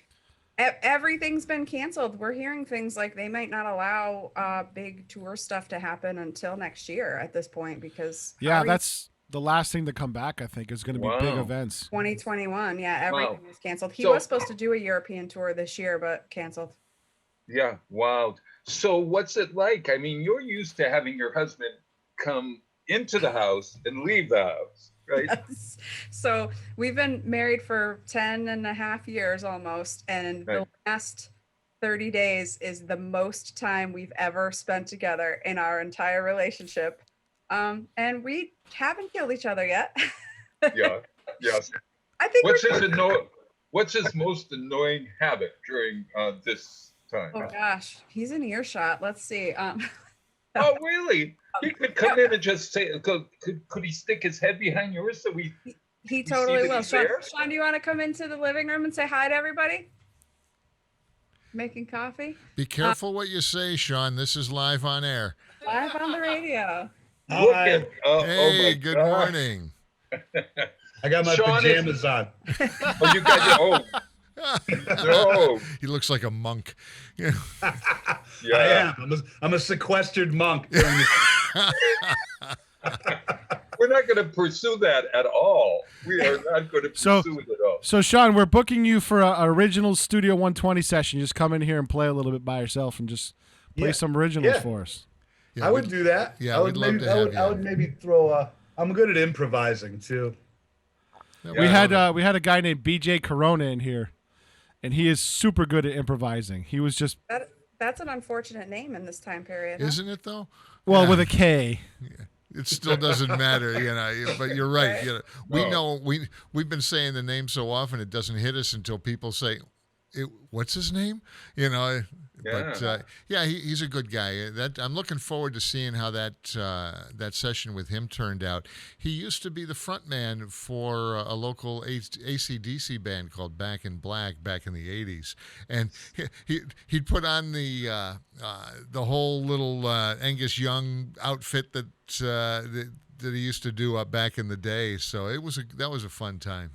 Everything's been canceled. We're hearing things like they might not allow big tour stuff to happen until next year at this point, because that's the last thing to come back. I think is going to be big events. 2021, everything was canceled. He was supposed to do a European tour this year, but canceled. Yeah, wow. So what's it like? I mean, you're used to having your husband come into the house and leave the house, right? Yes. So we've been married for 10 and a half years almost, and the last 30 days is the most time we've ever spent together in our entire relationship. And we haven't killed each other yet. Yeah, yes. I think what's his most annoying habit during this time? Oh gosh, he's in earshot. Let's see. Oh really? He could come in and just say, could he stick his head behind yours so we? He totally will. Sean, do you want to come into the living room and say hi to everybody? Making coffee. Be careful what you say, Sean. This is live on air. Live on the radio. Hey, good morning. I got my pajamas on. Oh, you got your no. He looks like a monk. Yeah. I am. I'm a sequestered monk. We're not going to pursue that at all. We are not going to pursue it at all. So, Sean, we're booking you for an original Studio 120 session. Just come in here and play a little bit by yourself and just play some originals for us. Yeah, I would do that. Yeah, we'd love to have you. I would maybe throw I'm good at improvising too. We had a guy named BJ Corona in here, and he is super good at improvising. He was just that's an unfortunate name in this time period, isn't it though? Well, with a K. Yeah. It still doesn't matter, but you're right. We know we've been saying the name so often it doesn't hit us until people say, "What's his name?" But he's a good guy. I'm looking forward to seeing how that session with him turned out. He used to be the front man for a local AC/DC band called Back in Black back in the 80s, and he'd put on the whole little Angus Young outfit that he used to do back in the day. So that was a fun time.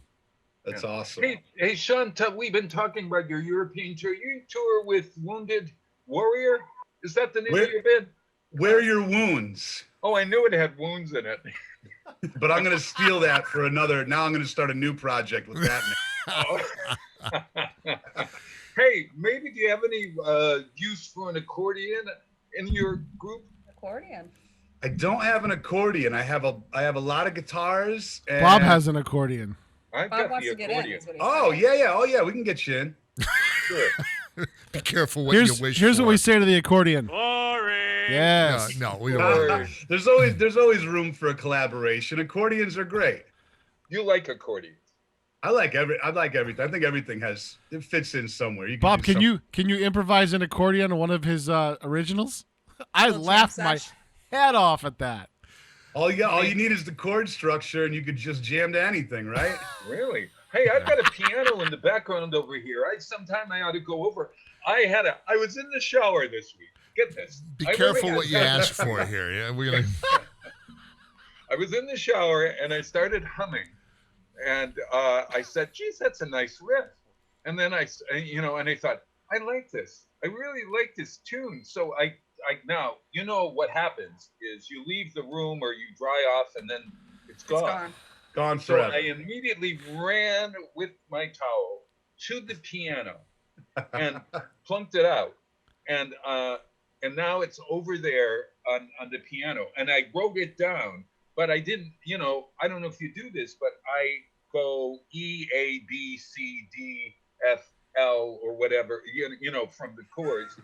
That's awesome. Hey, Sean, we've been talking about your European tour. You tour with Wounded Warrior? Is that the name of your band? Where are your wounds? Oh, I knew it had wounds in it. But I'm going to steal that for another. Now I'm going to start a new project with that name. Hey, maybe do you have any use for an accordion in your group? Accordion. I don't have an accordion. I have a lot of guitars. And Bob has an accordion. Bob wants to get in. Oh yeah. We can get you in. Sure. Be careful what you wish for. Here's what we say to the accordion. Glory. Yes. No, we don't. There's always room for a collaboration. Accordions are great. You like accordions. I like everything. I think everything it fits in somewhere. You can Bob, do can you improvise an accordion on one of his originals? I Little laughed jam my sesh. head off at that. all you need is the chord structure, and you could just jam to anything, right? Really? Hey, I've got a piano in the background over here. Sometime I ought to go over. I was in the shower this week. Get this. Be careful what you ask for here. Yeah, we're gonna. I was in the shower and I started humming, and I said, "Geez, that's a nice riff." And then I thought, I like this. I really like this tune. So I now, what happens is you leave the room or you dry off and then it's gone. Gone So forever. I immediately ran with my towel to the piano and plunked it out. And now it's over there on the piano. And I wrote it down, but I didn't, I don't know if you do this, but I go E, A, B, C, D, F, L, or whatever, from the chords.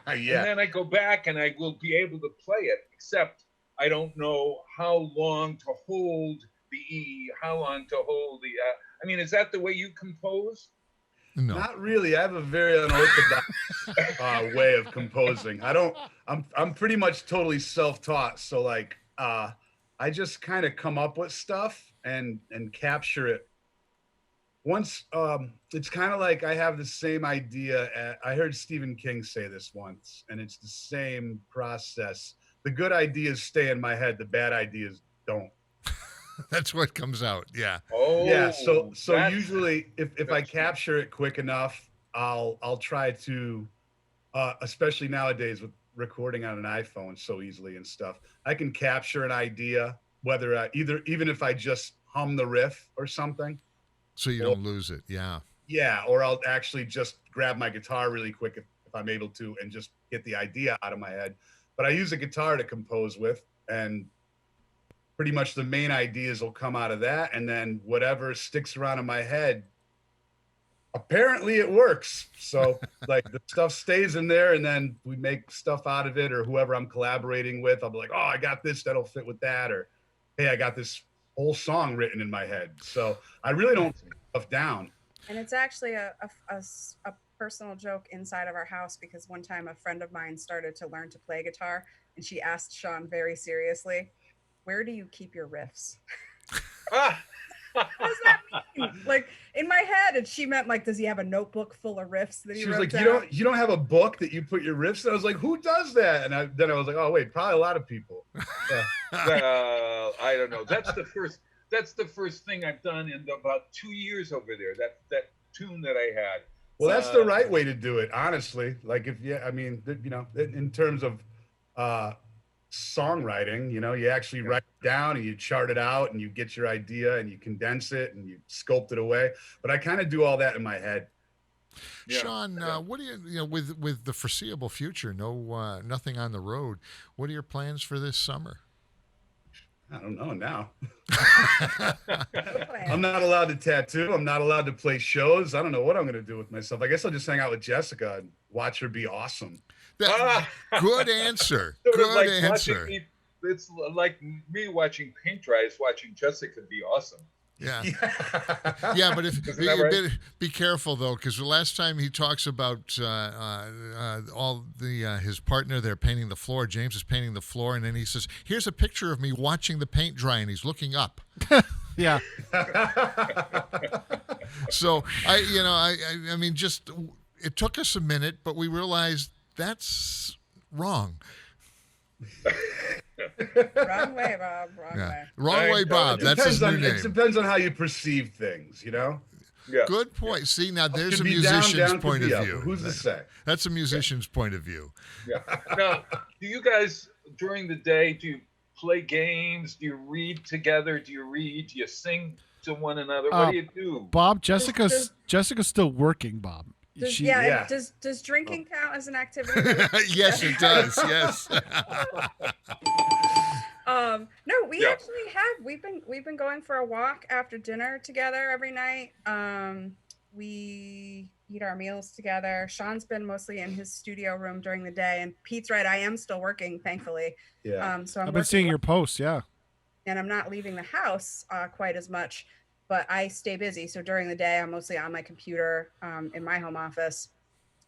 Yeah. And then I go back and I will be able to play it, except I don't know how long to hold the E, how long to hold the, is that the way you compose? No. Not really. I have a very unorthodox way of composing. I'm pretty much totally self-taught. So like, I just kind of come up with stuff and capture it. Once, it's kind of like I have the same idea. I heard Stephen King say this once, and it's the same process. The good ideas stay in my head. The bad ideas don't. That's what comes out. Yeah. Oh, yeah. So usually, if I capture it quick enough, I'll try to, especially nowadays with recording on an iPhone so easily and stuff. I can capture an idea, whether even if I just hum the riff or something. So you don't lose it. Yeah. Yeah. Or I'll actually just grab my guitar really quick if I'm able to and just get the idea out of my head. But I use a guitar to compose with, and pretty much the main ideas will come out of that. And then whatever sticks around in my head, apparently it works. So like the stuff stays in there, and then we make stuff out of it, or whoever I'm collaborating with, I'll be like, oh, I got this, that'll fit with that. Or, hey, I got this whole song written in my head. So I really don't put stuff down. And it's actually a personal joke inside of our house, because one time a friend of mine started to learn to play guitar, and she asked Sean very seriously, "Where do you keep your riffs?" What does that mean? Like in my head, and she meant like, does he have a notebook full of riffs that he She was wrote like, down? you don't have a book that you put your riffs in? I was like, who does that? And then I was like, oh wait, probably a lot of people. Yeah. I don't know. That's the first thing I've done in about 2 years over there. That tune that I had. Well, that's the right way to do it, honestly. Like in terms of songwriting, you actually write it down and you chart it out and you get your idea and you condense it and you sculpt it away. But I kind of do all that in my head. Yeah. Sean, what do you with the foreseeable future? No, nothing on the road. What are your plans for this summer? I don't know now. I'm not allowed to tattoo. I'm not allowed to play shows. I don't know what I'm going to do with myself. I guess I'll just hang out with Jessica and watch her be awesome. Good answer. Sort of Good like answer. It's like me watching paint dries, watching Jessica be awesome. Yeah. Yeah, but be careful though, because the last time he talks about all his partner, they're painting the floor. James is painting the floor, and then he says, "Here's a picture of me watching the paint dry," and he's looking up. Yeah. So I mean, just it took us a minute, but we realized that's wrong. Wrong way, Bob. Wrong way. Wrong way, Bob. That's his new name. It depends on how you perceve things, Yeah. Good point. See, now there's a Could be musician's down, point could of be up. view. Who's to say? That's a musician's point of view. Yeah. Now, do you guys during the day, do you play games? Do you read together? Do you sing to one another? What do you do? Bob, Jessica's still working, Bob. Does drinking count as an activity? Yes, it does. Yes. No, we actually have. We've been going for a walk after dinner together every night. We eat our meals together. Sean's been mostly in his studio room during the day, and Pete's right. I am still working, thankfully. Yeah. So I've been seeing your posts. Yeah. and I'm not leaving the house quite as much. but I stay busy. So during the day, I'm mostly on my computer in my home office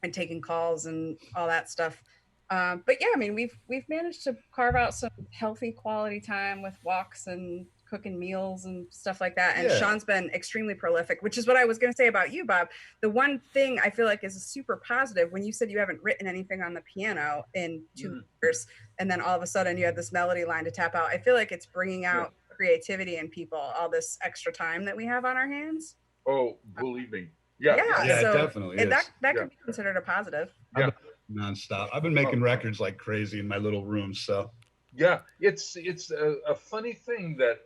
and taking calls and all that stuff. But yeah, I mean, we've managed to carve out some healthy quality time with walks and cooking meals and stuff like that. And Yeah. Sean's been extremely prolific, which is what I was going to say about you, Bob. The one thing I feel like is super positive when you said you haven't written anything on the piano in 2 years, and then all of a sudden you had this melody line to tap out. I feel like it's bringing out creativity in people, all this extra time that we have on our hands. Oh, believe me. Yeah. Yeah, so, definitely and is. that could be considered a positive. Yeah. Nonstop. I've been making records like crazy in my little room. So Yeah, it's a funny thing that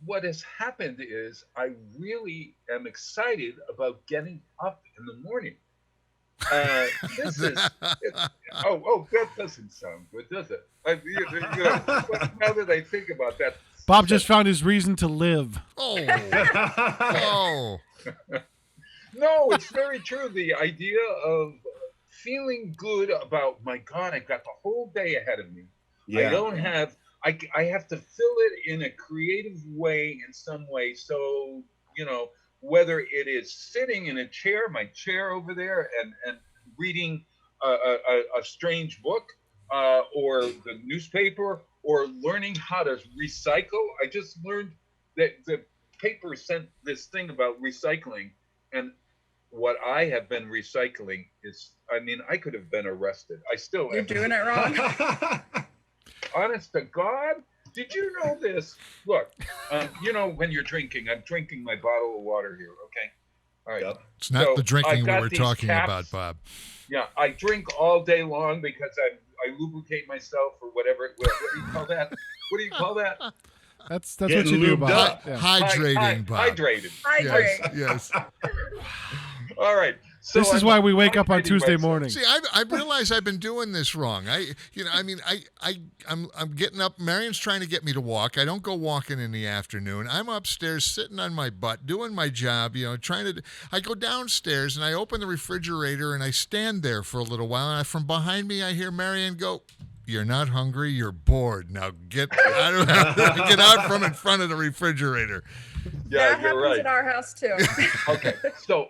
what has happened is I really am excited about getting up in the morning. This is that doesn't sound good, does it? Now that I think about that, Bob just found his reason to live. Oh. No, it's very true. The idea of feeling good about, my God, I've got the whole day ahead of me. yeah. I have to fill it in a creative way in some way. So, whether it is sitting in a chair, my chair over there, and reading a strange book, or the newspaper, or learning how to recycle. I just learned that the paper sent this thing about recycling, and what I have been recycling is, I could have been arrested. I still You're am. doing it wrong. Honest to God, did you know this? Look, when you're drinking, I'm drinking my bottle of water here, okay? All right. Yep. It's not So the drinking I've we got were these talking caps. about, Bob. Yeah, I drink all day long because I lubricate myself, or whatever. What do you call that? What do you call that? That's what Getting you do, lubed Bob. up. Yeah. Hydrating, Bob. Hydrated. Yes. All right. So This is I'm why we wake up on hydrating Tuesday myself. morning. See, I realize I've been doing this wrong. I'm getting up. Marion's trying to get me to walk. I don't go walking in the afternoon. I'm upstairs sitting on my butt doing my job. I go downstairs and I open the refrigerator and I stand there for a little while. And from behind me, I hear Marion go, "You're not hungry. You're bored. Now get out from in front of the refrigerator." Yeah, that you're happens right. at our house too. Okay, so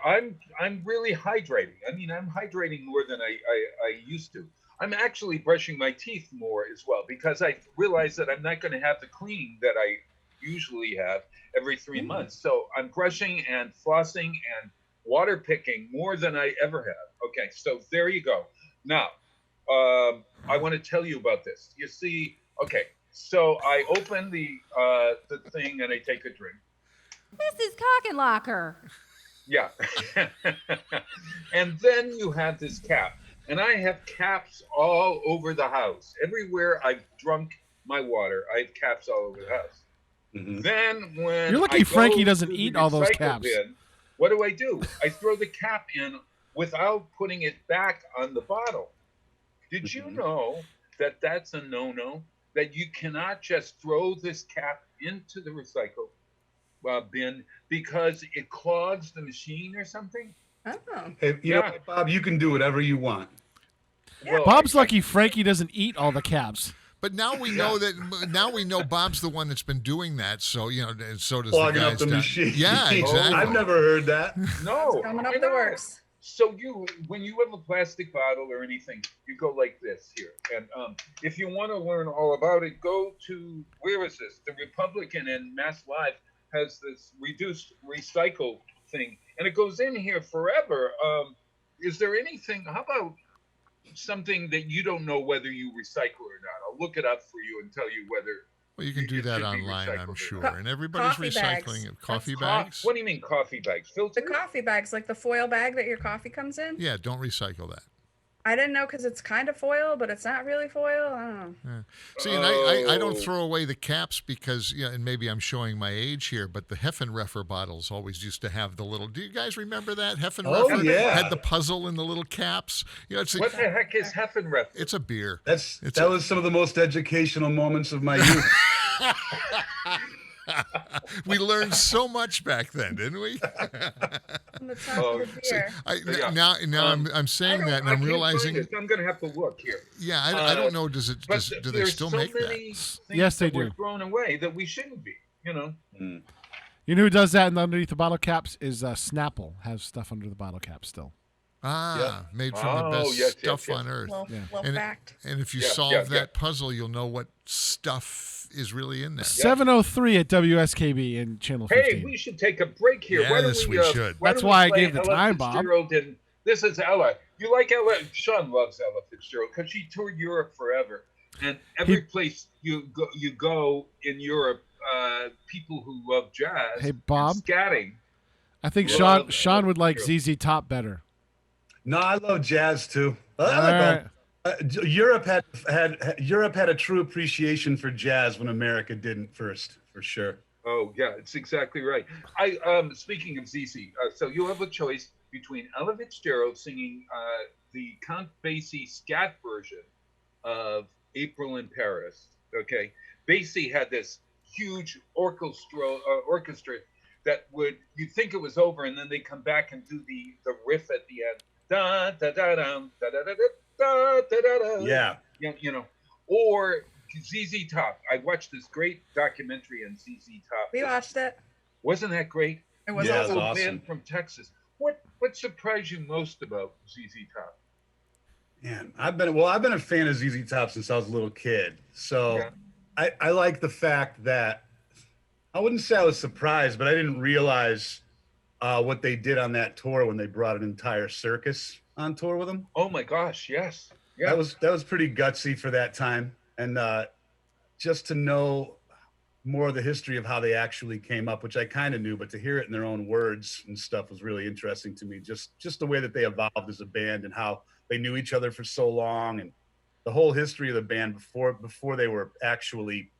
I'm really hydrating. I'm hydrating more than I used to. I'm actually brushing my teeth more as well, because I realize that I'm not going to have the cleaning that I usually have every 3 months. So I'm brushing and flossing and water picking more than I ever have. Okay, so there you go. Now, I want to tell you about this. You see, okay, so I open the thing and I take a drink. This is Cock and Locker. Yeah. And then you have this cap. And I have caps all over the house. Everywhere I've drunk my water, I have caps all over the house. Mm-hmm. Then when You're lucky I Frankie go doesn't to the eat all those recycle caps. bin, what do? I throw the cap in without putting it back on the bottle. Did you know that that's a no-no? That you cannot just throw this cap into the recycle bin because it clogs the machine or something? Oh. Hey, you know what, Bob, you can do whatever you want. Well, Bob's lucky Frankie doesn't eat all the caps. But now we know now we know Bob's the one that's been doing that. So and so does Clogging the guys up the down. machine. Yeah, exactly. I've never heard that. No, Coming up I the know. works. So when you have a plastic bottle or anything, you go like this here. And if you want to learn all about it, go to, where is this? The Republican and Mass Live has this reduced recycle thing, and it goes in here forever. Is there anything? How about something that you don't know whether you recycle or not? I'll look it up for you and tell you whether. Well, you can do that online, I'm sure. And everybody's Coffee recycling bags. coffee That's bags. What do you mean coffee bags? The Filter? coffee bags, like the foil bag that your coffee comes in. Yeah, don't recycle that. I didn't know because it's kind of foil, but it's not really foil. I don't know. Yeah. See, and I don't throw away the caps because, and maybe I'm showing my age here, but the Heffenreffer bottles always used to have the little. Do you guys remember that? Heffenreffer had the puzzle in the little caps. It's What the heck is Heffenreffer? It's a beer. That was some of the most educational moments of my youth. We learned so much back then, didn't we? On the top of the beer. Now I'm saying that, and I'm realizing I'm going to have to look here. Yeah, I don't know. Do they still make that? Things Yes, they that were do. thrown away that we shouldn't be. You know. You know who does that underneath the bottle caps is Snapple. Has stuff under the bottle cap still. Made from the best stuff on earth. Well and fact. And if you solve that puzzle, you'll know what stuff is really in there. 7:03 at WSKB in Channel 15. Hey, we should take a break here. Yes, we should. That's why I gave the time, Bob. And this is Ella. You like Ella? Sean loves Ella Fitzgerald because she toured Europe forever, and every place you go in Europe, people who love jazz, hey Bob, and scatting. I think Sean would like ZZ Top better. No, I love jazz too. Europe had a true appreciation for jazz when America didn't first, for sure. Oh yeah, it's exactly right. Speaking of ZZ, so you have a choice between Ella Fitzgerald singing the Count Basie scat version of April in Paris. Okay, Basie had this huge orchestra that you'd think it was over, and then they come back and do the riff at the end. Da da da da da da da da da da. Yeah. You know, or ZZ Top. I watched this great documentary on ZZ Top. We watched it. Wasn't that great? It was also awesome. band from Texas. What surprised you most about ZZ Top? Man, I've been a fan of ZZ Top since I was a little kid. So I like the fact that I wouldn't say I was surprised, but I didn't realize what they did on that tour when they brought an entire circus on tour with them. Oh my gosh, yes. Yeah. That was pretty gutsy for that time. And just to know more of the history of how they actually came up, which I kind of knew, but to hear it in their own words and stuff was really interesting to me. Just the way that they evolved as a band and how they knew each other for so long, and the whole history of the band before they were actually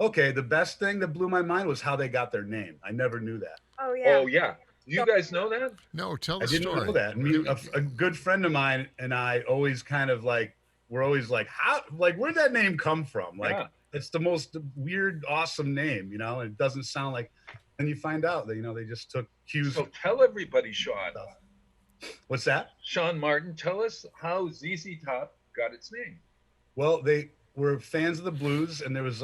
okay. The best thing that blew my mind was how they got their name. I never knew that. Oh yeah. Oh yeah. You guys know that? No, tell the I didn't story. know that. A good friend of mine and I always kind of we're always how where'd that name come from? It's the most weird, awesome name, you know, and it doesn't sound like, and you find out that, you know, they just took cues. So tell everybody, Sean. What's that? Sean Martin, tell us how ZZ Top got its name. Well, they were fans of the blues, and there was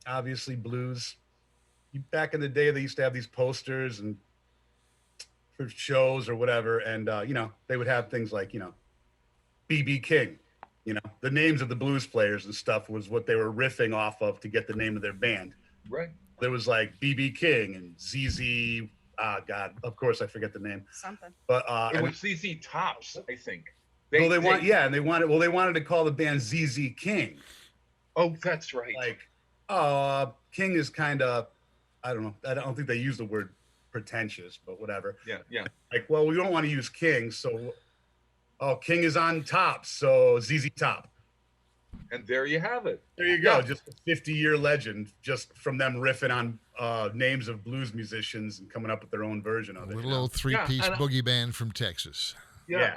obviously blues. Back in the day, they used to have these posters and for shows or whatever, and you know, they would have things like, you know, B.B. King. You know, the names of the blues players and stuff was what they were riffing off of to get the name of their band. Right. There was like B.B. King and ZZ. God, of course I forget the name. Something. But it was ZZ Tops, I think. They wanted to call the band ZZ King. Oh, that's right. King is kind of, I don't know. I don't think they use the word pretentious, but whatever. Yeah. Well, we don't want to use King, so. Oh, King is on top, so ZZ Top. And there you have it. There you go. Just a 50-year legend, just from them riffing on names of blues musicians and coming up with their own version of it. A little old three-piece boogie band from Texas. Yeah.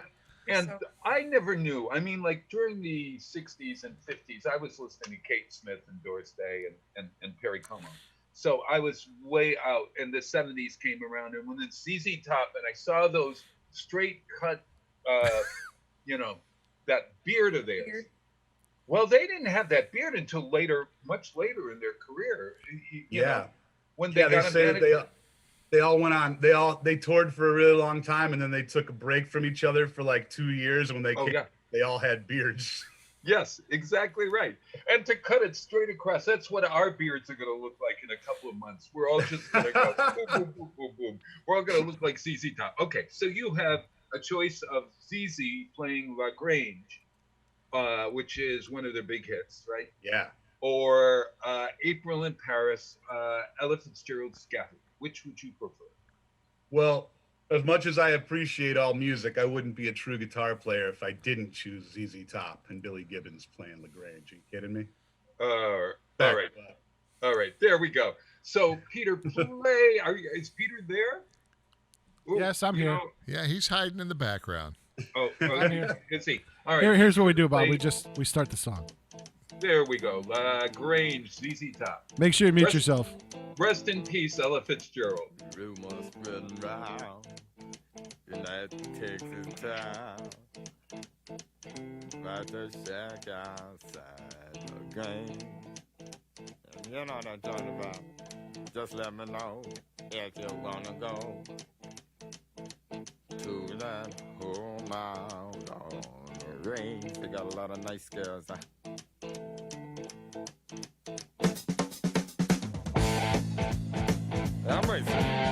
And I never knew. I mean, like during the 60s and 50s, I was listening to Kate Smith and Doris Day and Perry Como. So I was way out, and the 70s came around, and when it's ZZ Top, and I saw those straight cut, you know, that beard of theirs. Well, they didn't have that beard until later, much later in their career. You know, when they got say that they all went on. They toured for a really long time, and then they took a break from each other for like 2 years. And when they came, they all had beards. Yes, exactly right. And to cut it straight across, that's what our beards are going to look like in a couple of months. We're all just going to go boom, boom, boom, boom, boom. We're all going to look like ZZ Top. Okay, so you have a choice of ZZ playing La Grange, which is one of their big hits, right? Yeah. Or April in Paris, Ella Fitzgerald's Scattered. Which would you prefer? Well, as much as I appreciate all music, I wouldn't be a true guitar player if I didn't choose ZZ Top and Billy Gibbons playing La Grange. Are you kidding me? All right. There we go. So, Peter, is Peter there? Ooh, yes, I'm here. Yeah, he's hiding in the background. I'm here. Is he? All right. Here's what we do, Bob. We start the song. There we go. La Grange, ZZ Top. Make sure you mute yourself. Rest in peace, Ella Fitzgerald. Rumors spreading round United Texas town about the shack outside the game. You know what I'm talking about. Just let me know if you're gonna go to that home out on the range. They got a lot of nice girls. I'm racing.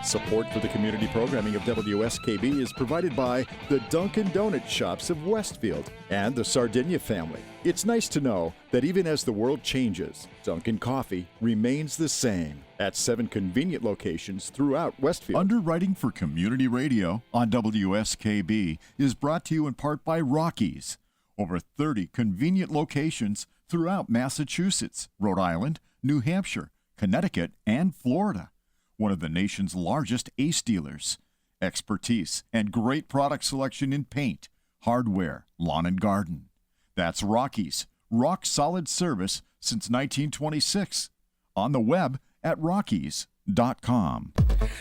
Support for the community programming of WSKB is provided by the Dunkin' Donut Shops of Westfield and the Sardinia family. It's nice to know that even as the world changes, Dunkin' Coffee remains the same at 7 convenient locations throughout Westfield. Underwriting for Community Radio on WSKB is brought to you in part by Rockies. Over 30 convenient locations throughout Massachusetts, Rhode Island, New Hampshire, Connecticut, and Florida. One of the nation's largest ACE dealers. Expertise and great product selection in paint, hardware, lawn and garden. That's Rockies. Rock solid service since 1926. On the web at rockies.com.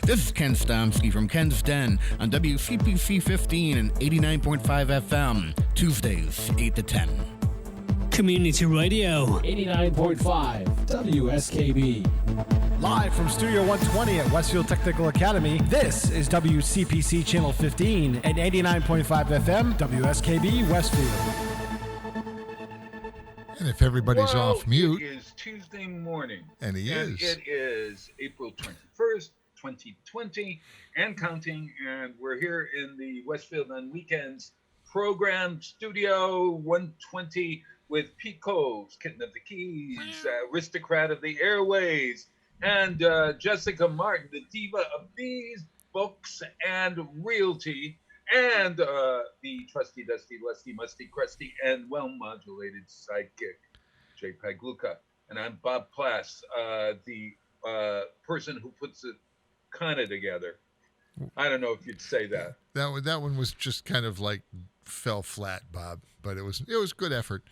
This is Ken Stomsky from Ken's Den on WCPC 15 and 89.5 FM, Tuesdays, 8 to 10. Community Radio. 89.5 WSKB. Live from Studio 120 at Westfield Technical Academy, this is WCPC Channel 15 and 89.5 FM, WSKB Westfield. And if everybody's off mute. It is Tuesday morning. And is. It is April 21st, 2020, and counting. And we're here in the Westfield on Weekends program, Studio 120, with Pete Coles, Kitten of the Keys, Aristocrat of the Airways, and Jessica Martin, the diva of these books and realty, and the trusty, dusty, lusty, musty, crusty, and well-modulated sidekick, Jay Pagluka. And I'm Bob Plass, the person who puts it kind of together. I don't know if you'd say that. That one was just kind of like fell flat, Bob, but it was good effort.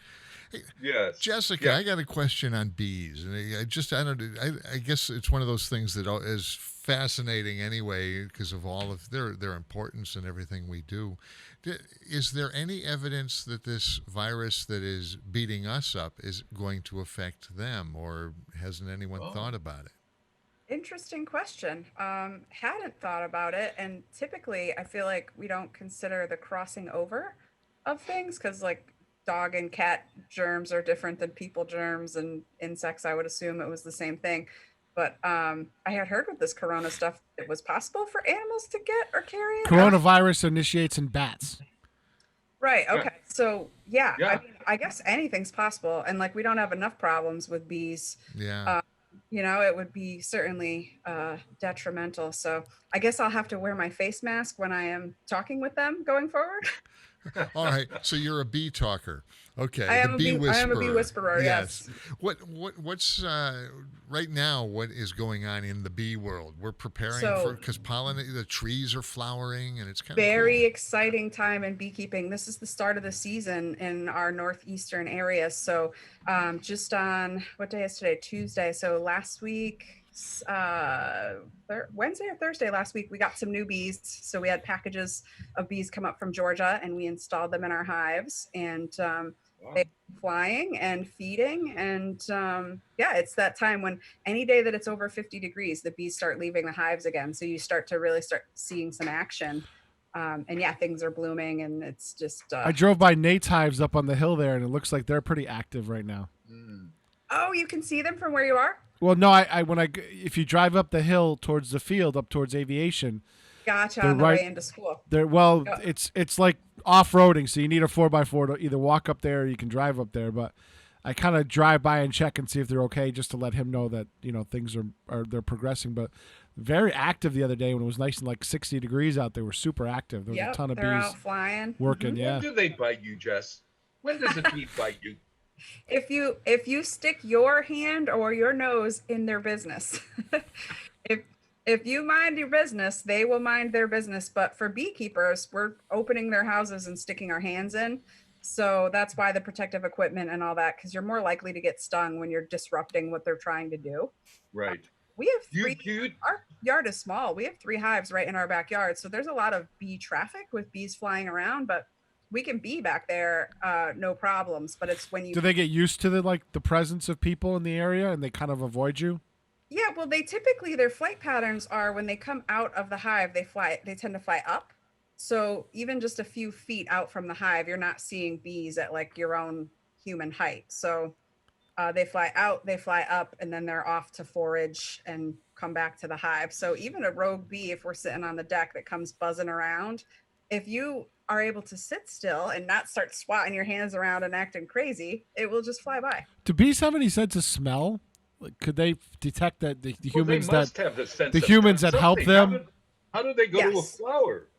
Yes. Jessica, I got a question on bees, and I guess it's one of those things that is fascinating anyway because of all of their importance and everything we do. Is there any evidence that this virus that is beating us up is going to affect them, or hasn't anyone thought about it? Interesting question. Hadn't thought about it, and typically I feel like we don't consider the crossing over of things because like dog and cat germs are different than people germs, and insects, I would assume it was the same thing. But I had heard with this corona stuff, it was possible for animals to get or carry it. Coronavirus initiates in bats. Right. Okay. So yeah, I mean, I guess anything's possible, and like we don't have enough problems with bees. Yeah. It would be certainly detrimental. So I guess I'll have to wear my face mask when I am talking with them going forward. All right, so you're a bee talker. Okay, I am a bee whisperer. Yes. What's right now? What is going on in the bee world? We're preparing because the trees are flowering, and it's kind of very exciting time in beekeeping. This is the start of the season in our northeastern area. So, just on what day is today? Tuesday. So last week. Wednesday or Thursday last week, we got some new bees. So we had packages of bees come up from Georgia, and we installed them in our hives, and they're flying and feeding. And it's that time when any day that it's over 50 degrees, the bees start leaving the hives again. So you start seeing some action. Things are blooming, and it's just. I drove by Nate's hives up on the hill there, and it looks like they're pretty active right now. Oh, you can see them from where you are? Well, no, if you drive up the hill towards the field, up towards aviation. Gotcha, on the way into school. It's like off-roading, so you need a 4x4 to either walk up there or you can drive up there. But I kind of drive by and check and see if they're okay, just to let him know that things they're progressing. But very active the other day when it was nice and like 60 degrees out. They were super active. There was a ton of bees out flying, working. Yeah. When do they bite you, Jess? When does a bee bite you? If you stick your hand or your nose in their business, if you mind your business, they will mind their business. But for beekeepers, we're opening their houses and sticking our hands in. So that's why the protective equipment and all that, because you're more likely to get stung when you're disrupting what they're trying to do. Right. We have three. Our yard is small. We have 3 hives right in our backyard. So there's a lot of bee traffic with bees flying around, but we can be back there, no problems. But it's when you. Do they get used to the presence of people in the area and they kind of avoid you? Yeah, well, their flight patterns are when they come out of the hive, they tend to fly up. So even just a few feet out from the hive, you're not seeing bees at like your own human height. So they fly out, they fly up, and then they're off to forage and come back to the hive. So even a rogue bee, if we're sitting on the deck that comes buzzing around, if you are able to sit still and not start swatting your hands around and acting crazy, it will just fly by. Do bees have any sense of smell? Like, could they detect that the humans they must have the sense the of humans that help them? How do they go to a flower?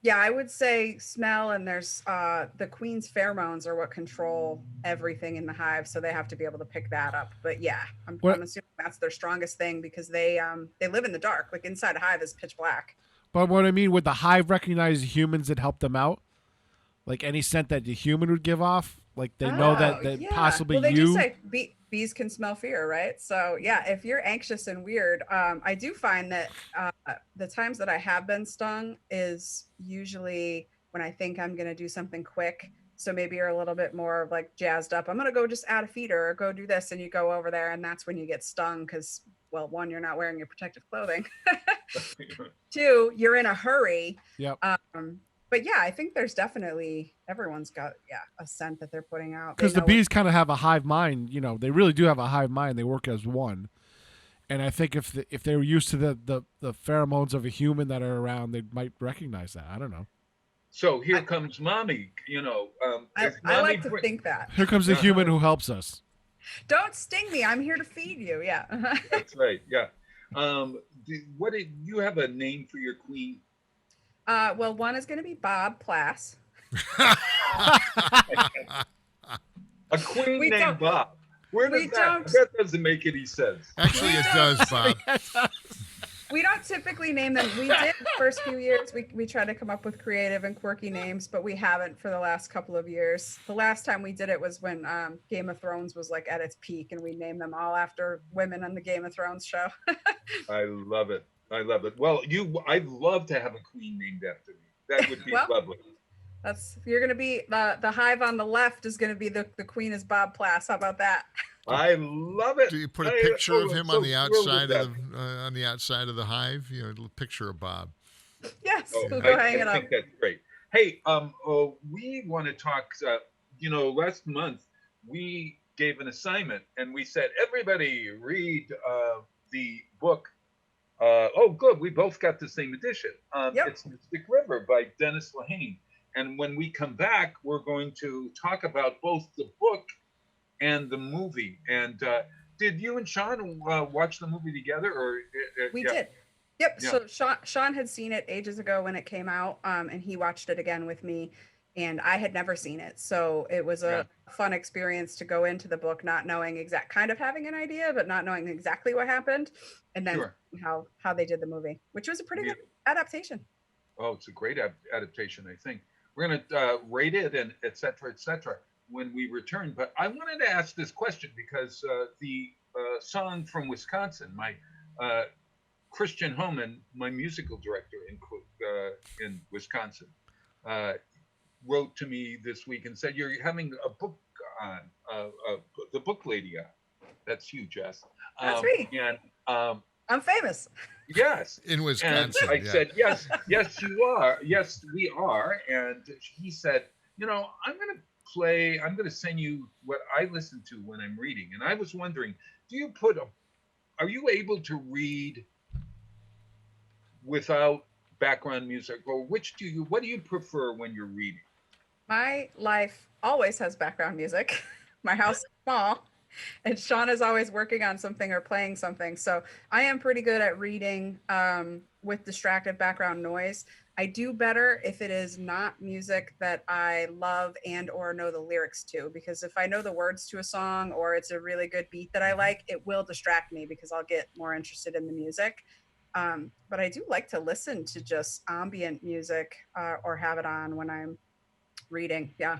Yeah, I would say smell, and there's the queen's pheromones are what control everything in the hive, so they have to be able to pick that up. But yeah, I'm assuming that's their strongest thing because they live in the dark. Like inside a hive is pitch black. But what I mean, would the hive recognize humans that help them out? Like any scent that the human would give off? Like they know that possibly they just say bees can smell fear, right? So yeah, if you're anxious and weird, I do find that the times that I have been stung is usually when I think I'm going to do something quick. So maybe you're a little bit more like jazzed up. I'm going to go just add a feeder or go do this. And you go over there and that's when you get stung because, well, 1, you're not wearing your protective clothing. 2, you're in a hurry. Yep. But yeah, I think there's definitely everyone's got a scent that they're putting out. Because the bees kind of have a hive mind. They really do have a hive mind. They work as one. And I think if they were used to the pheromones of a human that are around, they might recognize that. I don't know. So here comes mommy. I like to think that. Here comes the human who helps us. Don't sting me. I'm here to feed you. Yeah. That's right. Yeah. What did you have a name for your queen? Well, one is going to be Bob Plass. A queen named Bob. Where does that doesn't make any sense. Actually, it does, Bob. We don't typically name them. We did the first few years. We tried to come up with creative and quirky names, but we haven't for the last couple of years. The last time we did it was when Game of Thrones was like at its peak, and we named them all after women on the Game of Thrones show. I love it. I love it. Well, I'd love to have a queen named after me. That would be Well, lovely. You're gonna be the hive on the left is gonna be the queen is Bob Plass. How about that? I love it. Do you put a picture of him on the outside of the hive? You know, a little picture of Bob. Yes, we'll I go hang it up. think that's great. Hey, we want to talk. Last month we gave an assignment and we said everybody read the book. Good. We both got the same edition. It's Mystic River by Dennis Lehane. And when we come back, we're going to talk about both the book and the movie. And did you and Sean watch the movie together? Or we did. Yep. Yeah. So Sean had seen it ages ago when it came out, and he watched it again with me. And I had never seen it, so it was a fun experience to go into the book not knowing kind of having an idea, but not knowing exactly what happened, and then how they did the movie, which was a pretty good adaptation. Oh, it's a great adaptation, I think. We're going to rate it and et cetera, when we return. But I wanted to ask this question because the song from Wisconsin, my Christian Homan, my musical director in Wisconsin, wrote to me this week and said, you're having a book on, the book lady on. That's you, Jess. That's me. And I'm famous. Yes. In Wisconsin. And I said, yes, you are. Yes, we are. And he said, I'm going to send you what I listen to when I'm reading. And I was wondering, are you able to read without background music, or what do you prefer when you're reading? My life always has background music. My house is small. And Sean is always working on something or playing something. So I am pretty good at reading with distracted background noise. I do better if it is not music that I love and or know the lyrics to, because if I know the words to a song or it's a really good beat that I like, it will distract me because I'll get more interested in the music. But I do like to listen to just ambient music or have it on when I'm reading. Yeah.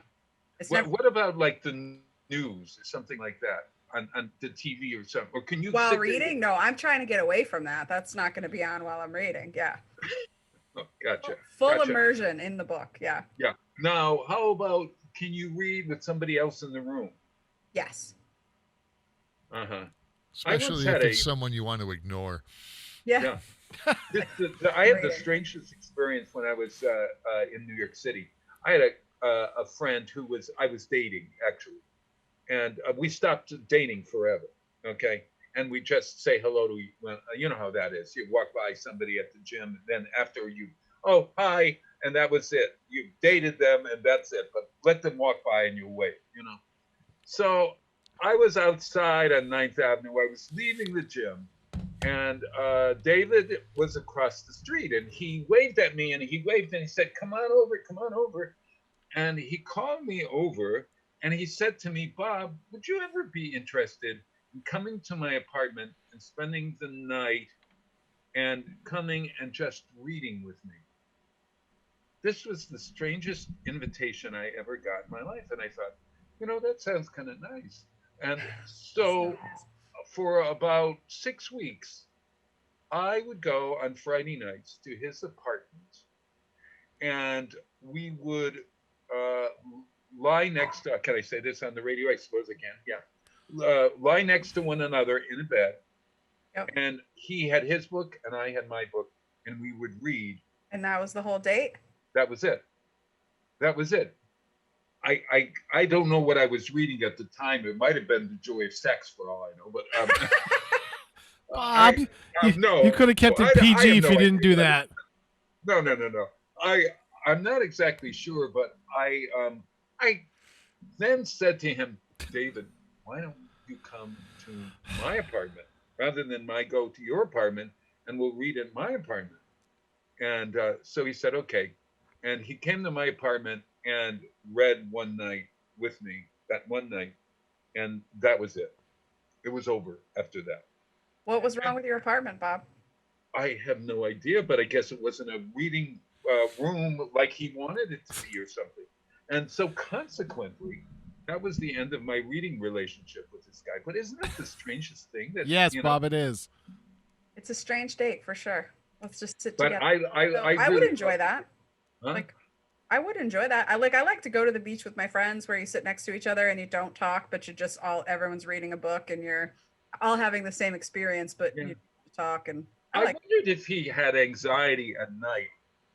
What about like the news or something like that on the TV or something? Or can you while reading? No, I'm trying to get away from that. That's not going to be on while I'm reading. Yeah. Oh, gotcha. Full immersion in the book. Yeah. Yeah. Now, how about, can you read with somebody else in the room? Yes. Especially if it's someone you want to ignore. Yeah. I had the strangest experience when I was in New York City. I had a friend who I was dating, actually. And we stopped dating forever, okay? And we just say hello to, you know how that is. You walk by somebody at the gym, and then after oh, hi, and that was it. You dated them, and that's it. But let them walk by and you wait, So I was outside on 9th Avenue. I was leaving the gym, and David was across the street, and he waved at me, and he said, come on over. And he called me over, and he said to me, Bob, would you ever be interested in coming to my apartment and spending the night and coming and just reading with me? This was the strangest invitation I ever got in my life. And I thought, that sounds kind of nice. And so for about 6 weeks, I would go on Friday nights to his apartment, and we would lie next to, can I say this on the radio? I suppose I can. Yeah. Lie next to one another in a bed. Yep. And he had his book and I had my book, and we would read. And that was the whole date? That was it. I don't know what I was reading at the time. It might have been The Joy of Sex for all I know, but Bob, no. You could have kept it PG if you didn't do that. No. I'm not exactly sure, but I then said to him, David, why don't you come to my apartment rather than go to your apartment, and we'll read at my apartment. And so he said, okay. And he came to my apartment and read one night with me, that one night. And that was it. It was over after that. What was wrong with your apartment, Bob? I have no idea, but I guess it wasn't a reading room like he wanted it to be or something. And so consequently, that was the end of my reading relationship with this guy. But isn't that the strangest thing? That Yes, Bob, it is. It's a strange date for sure. Let's just sit But together. I would really enjoy that. Huh? Like, I would enjoy that. I like to go to the beach with my friends where you sit next to each other and you don't talk, but you just everyone's reading a book and you're all having the same experience, but you talk. And I wondered if he had anxiety at night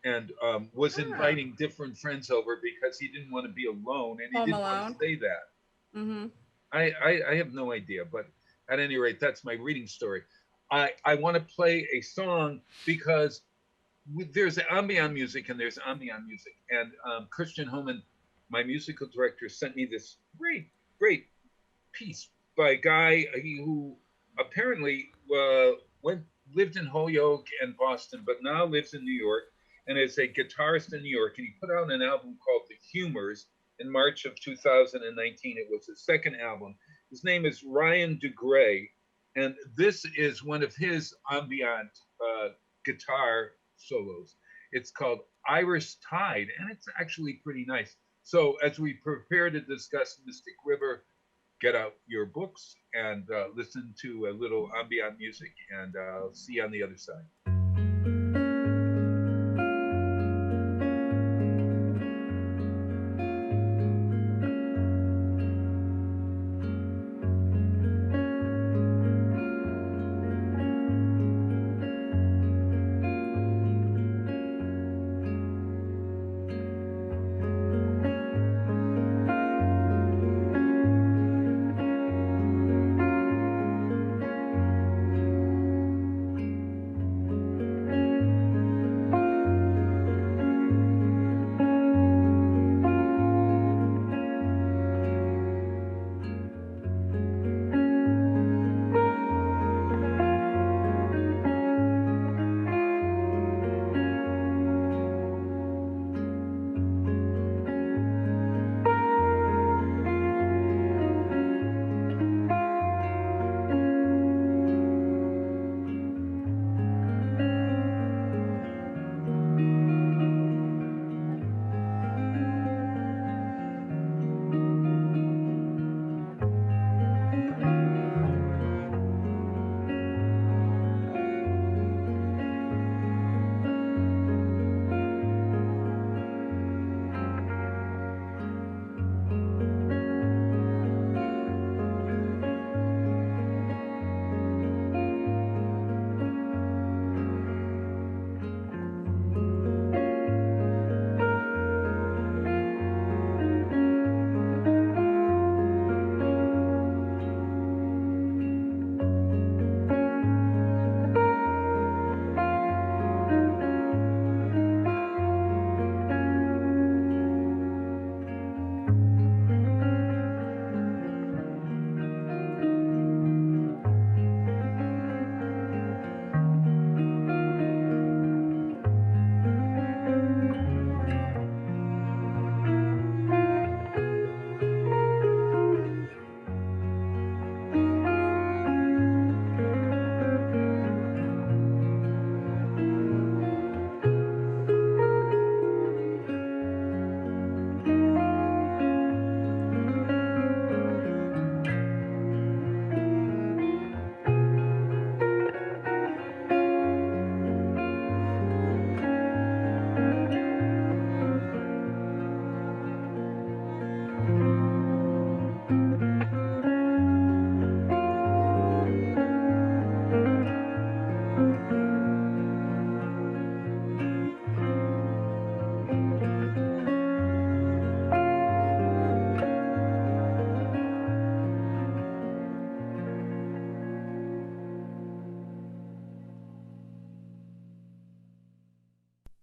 and was inviting different friends over because he didn't want to be alone, and he Home didn't alone. want to say that. Mm-hmm. I have no idea, but at any rate, that's my reading story. I want to play a song because there's ambient music and there's ambient music. And Christian Homan, my musical director, sent me this great piece by a guy who apparently lived in Holyoke and Boston, but now lives in New York and is a guitarist in New York. And he put out an album called The Humors in March of 2019. It was his second album. His name is Ryan DeGray. And this is one of his ambient guitar solos. It's called Iris Tide, and it's actually pretty nice. So as we prepare to discuss Mystic River, get out your books and listen to a little ambient music, and I'll see you on the other side.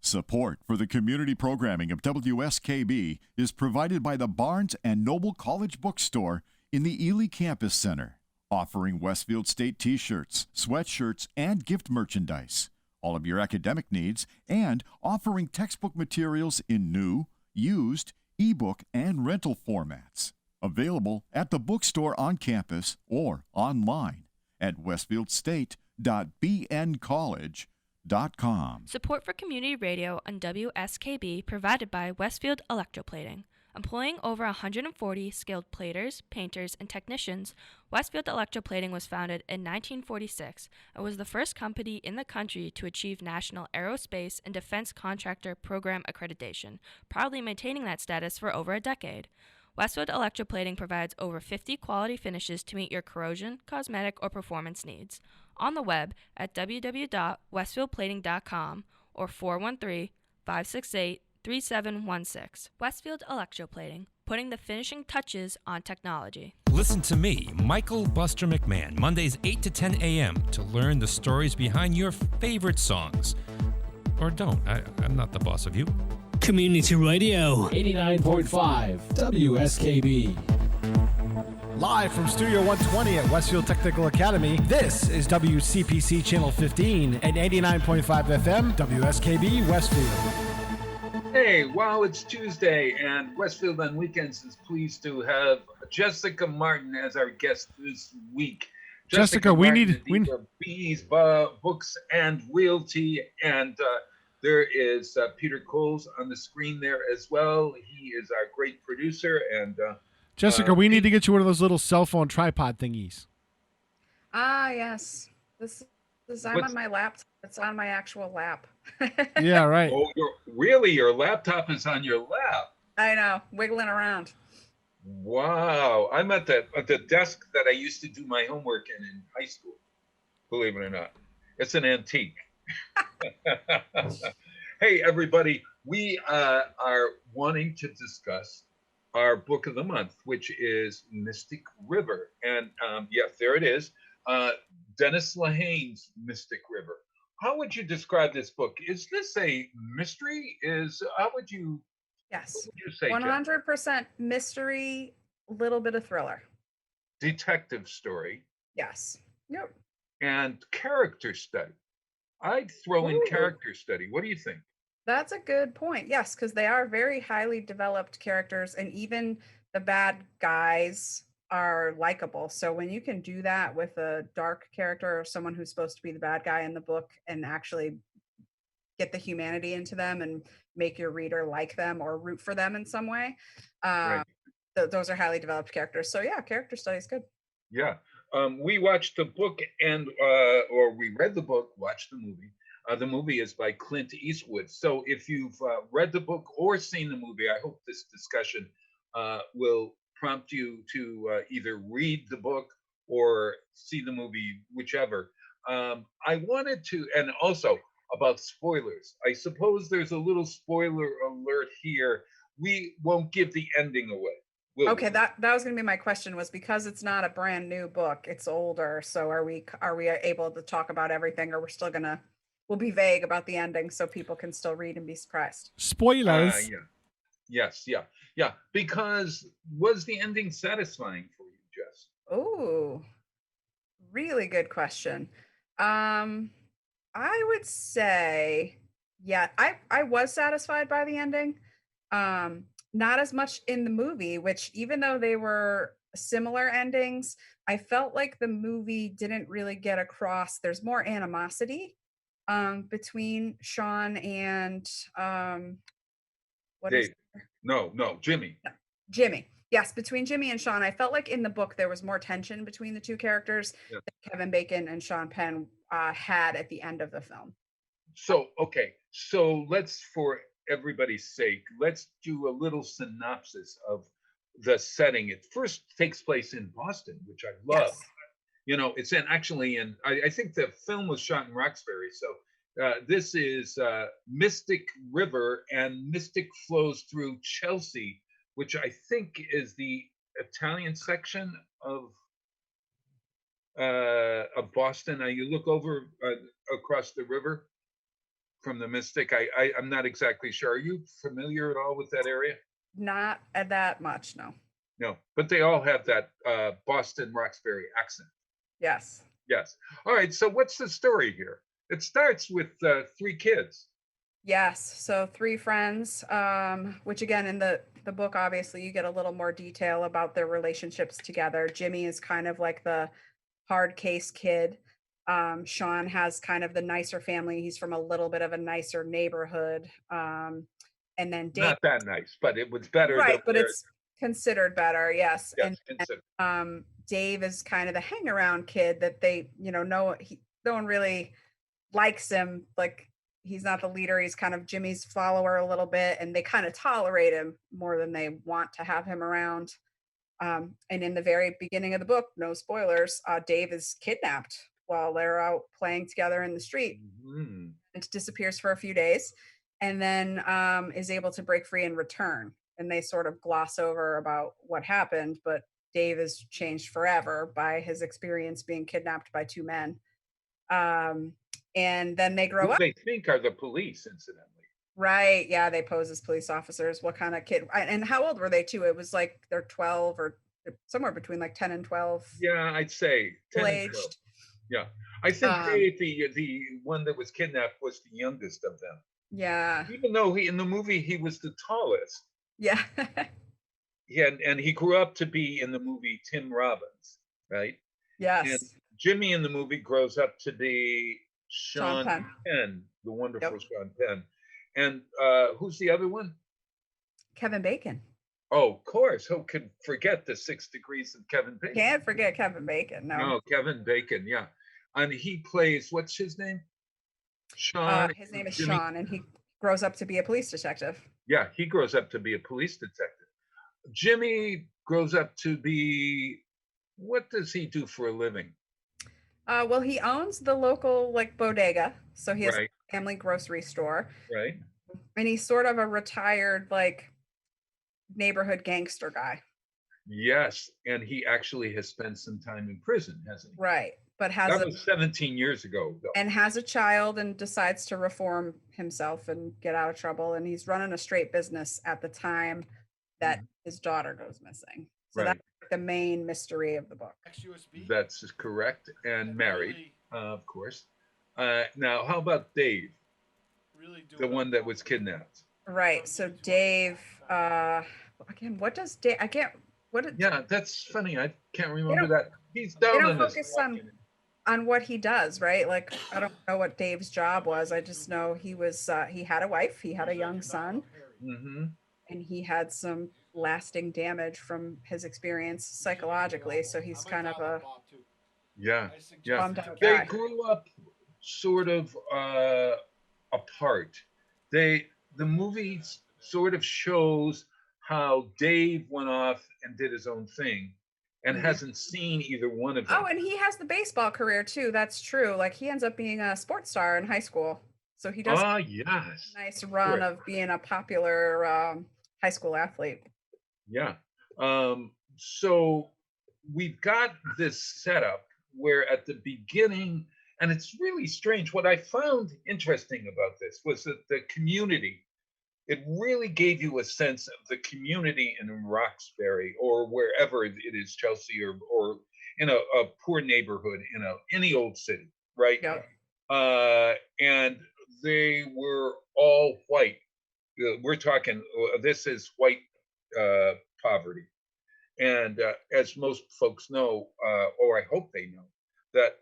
Support for the community programming of WSKB is provided by the Barnes & Noble College Bookstore in the Ely Campus Center, offering Westfield State t-shirts, sweatshirts, and gift merchandise, all of your academic needs, and offering textbook materials in new, used, ebook, and rental formats. Available at the bookstore on campus or online at westfieldstate.bncollege.edu. www.westfieldplating.com. Support for community radio on WSKB provided by Westfield Electroplating. Employing over 140 skilled platers, painters, and technicians, Westfield Electroplating was founded in 1946 and was the first company in the country to achieve National Aerospace and Defense Contractor Program accreditation, proudly maintaining that status for over a decade. Westfield Electroplating provides over 50 quality finishes to meet your corrosion, cosmetic, or performance needs. On the web at www.westfieldplating.com or 413-568-3716. Westfield Electroplating, putting the finishing touches on technology. Listen to me, Michael Buster McMahon, Mondays 8 to 10 a.m. to learn the stories behind your favorite songs. Or don't. I'm not the boss of you. Community Radio. 89.5 WSKB. Live from Studio 120 at Westfield Technical Academy, this is WCPC Channel 15 and 89.5 FM WSKB Westfield. Hey, wow, it's Tuesday, and Westfield on Weekends is pleased to have Jessica Martin as our guest this week. Jessica, we need Bees, Books, and Realty, and there is Peter Coles on the screen there as well. He is our great producer, and Jessica, we need to get you one of those little cell phone tripod thingies. Ah, yes. This is I'm on my laptop. It's on my actual lap. Yeah, right. Oh, your laptop is on your lap. I know, wiggling around. Wow, I'm at the desk that I used to do my homework in high school. Believe it or not, it's an antique. Hey, everybody, we are wanting to discuss our book of the month, which is Mystic River. And yes, there it is. Dennis Lehane's Mystic River. How would you describe this book? Is this a mystery? How would you? Yes. What would you say, 100% mystery, little bit of thriller. Detective story. Yes. Yep. And character study. I'd throw in character study. What do you think? That's a good point. Yes, because they are very highly developed characters, and even the bad guys are likable. So when you can do that with a dark character or someone who's supposed to be the bad guy in the book and actually get the humanity into them and make your reader like them or root for them in some way, Right. Those are highly developed characters. So yeah, character study is good. Yeah. We watched the book or we read the book, watched the movie. The movie is by Clint Eastwood. So if you've read the book or seen the movie, I hope this discussion will prompt you to either read the book or see the movie, whichever. I wanted to, and also about spoilers. I suppose there's a little spoiler alert here. We won't give the ending away. Okay, that was going to be my question, was because it's not a brand new book, it's older. So are we able to talk about everything, or we'll be vague about the ending so people can still read and be surprised? Spoilers. Yeah. Yes, yeah. Because was the ending satisfying for you, Jess? Oh, really good question. I would say, yeah, I was satisfied by the ending. Not as much in the movie, which even though they were similar endings, I felt like the movie didn't really get across. There's more animosity between Sean and Dave. No, Jimmy. No, Jimmy. Yes, between Jimmy and Sean. I felt like in the book there was more tension between the two characters that Kevin Bacon and Sean Penn had at the end of the film. So, okay. So let's, for everybody's sake, let's do a little synopsis of the setting. It first takes place in Boston, which I love. Yes. You know, it's actually in, I think the film was shot in Roxbury. So this is Mystic River, and Mystic flows through Chelsea, which I think is the Italian section of Boston. Now you look over across the river from the Mystic. I'm not exactly sure. Are you familiar at all with that area? Not that much, no. No, but they all have that Boston Roxbury accent. Yes. Yes. All right. So what's the story here? It starts with 3 kids. Yes. So 3 friends, which again, in the book, obviously you get a little more detail about their relationships together. Jimmy is kind of like the hard case kid. Sean has kind of the nicer family. He's from a little bit of a nicer neighborhood. And then Dave, Not that nice, but it was better than right, but where. it's considered better, yes. Yes, And considered. Dave is kind of the hang around kid that they, no one really likes him. Like, he's not the leader. He's kind of Jimmy's follower a little bit, and they kind of tolerate him more than they want to have him around. And in the very beginning of the book, no spoilers, Dave is kidnapped while they're out playing together in the street. Mm-hmm. And disappears for a few days, and then is able to break free and return. And they sort of gloss over about what happened, but Dave is changed forever by his experience being kidnapped by two men. And then they grow Who up. they think are the police, incidentally. Right. Yeah, they pose as police officers. What kind of kid? And how old were they too? It was like they're 12 or somewhere between like 10 and 12. Yeah, I'd say 10 and 12. Aged. Yeah. I think Dave, the one that was kidnapped, was the youngest of them. Yeah. Even though in the movie he was the tallest. Yeah. Yeah, and he grew up to be in the movie Tim Robbins, right? Yes. And Jimmy in the movie grows up to be Sean Sean Penn, the wonderful Sean Penn. And who's the other one? Kevin Bacon. Oh, of course. Who could forget the 6 Degrees of Kevin Bacon? Can't forget Kevin Bacon. No, Kevin Bacon. Yeah, and he plays, what's his name? Sean. His name is Jimmy. Sean, and he grows up to be a police detective. Yeah, he grows up to be a police detective. Jimmy grows up to be, what does he do for a living? Well, he owns the local bodega, so he has Right. a family grocery store. Right. And he's sort of a retired neighborhood gangster guy. Yes, and he actually has spent some time in prison, hasn't he? Right, but that was 17 years ago, though. And has a child and decides to reform himself and get out of trouble. And he's running a straight business at the time that his daughter goes missing. So Right. that's the main mystery of the book. That's correct, and married, of course. Now, how about Dave? The one that was kidnapped. Right. So Dave, again, what does Dave? I can't. Yeah, that's funny. I can't remember that. He's down on his focus on what he does, right? Like, I don't know what Dave's job was. I just know he was. He had a wife. He had a young son, and he had some lasting damage from his experience psychologically. So he's kind of a bummed out They guy. grew up sort of apart. The movie sort of shows how Dave went off and did his own thing and hasn't seen either one of them. Oh, and he has the baseball career too. That's true. Like, he ends up being a sports star in high school. So he does yes. a nice run of being a popular high school athlete. Yeah. So we've got this setup where at the beginning, and it's really strange, what I found interesting about this was that the community, it really gave you a sense of the community in Roxbury or wherever it is, Chelsea or in a poor neighborhood in any old city, right? And they were all white. We're talking, this is white poverty. And as most folks know, or I hope they know, that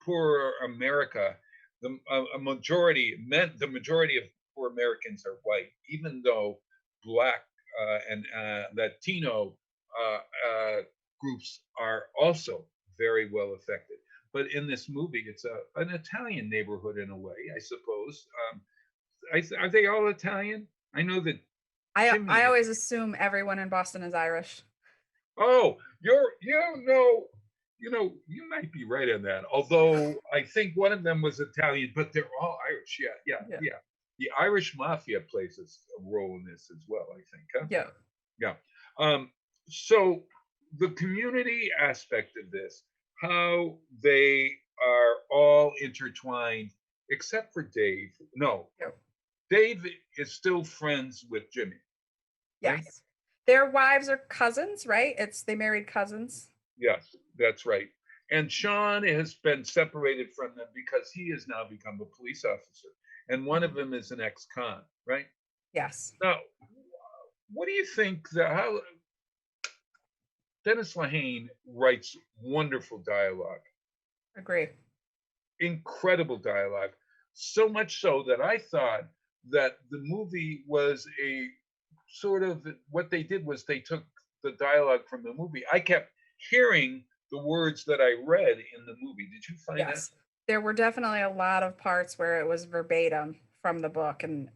poor America, the majority of poor Americans are white, even though Black and Latino groups are also very well affected. But in this movie, it's an Italian neighborhood in a way, I suppose. Are they all Italian? I know that. I always assume everyone in Boston is Irish. Oh, you might be right on that. Although I think one of them was Italian, but they're all Irish. Yeah. The Irish mafia plays a role in this as well, I think. Huh? Yeah. So the community aspect of this, how they are all intertwined, except for Dave. No, Dave is still friends with Jimmy. Yes. Right? Their wives are cousins, right? They married cousins. Yes, that's right. And Sean has been separated from them because he has now become a police officer. And one of them is an ex-con, right? Yes. Now, what do you think how Dennis Lehane writes wonderful dialogue? Agree. incredible dialogue. So much so that I thought that the movie was a sort of, what they did was they took the dialogue from the movie. I kept hearing the words that I read in the movie. Did you find that? Yes, there were definitely a lot of parts where it was verbatim from the book, and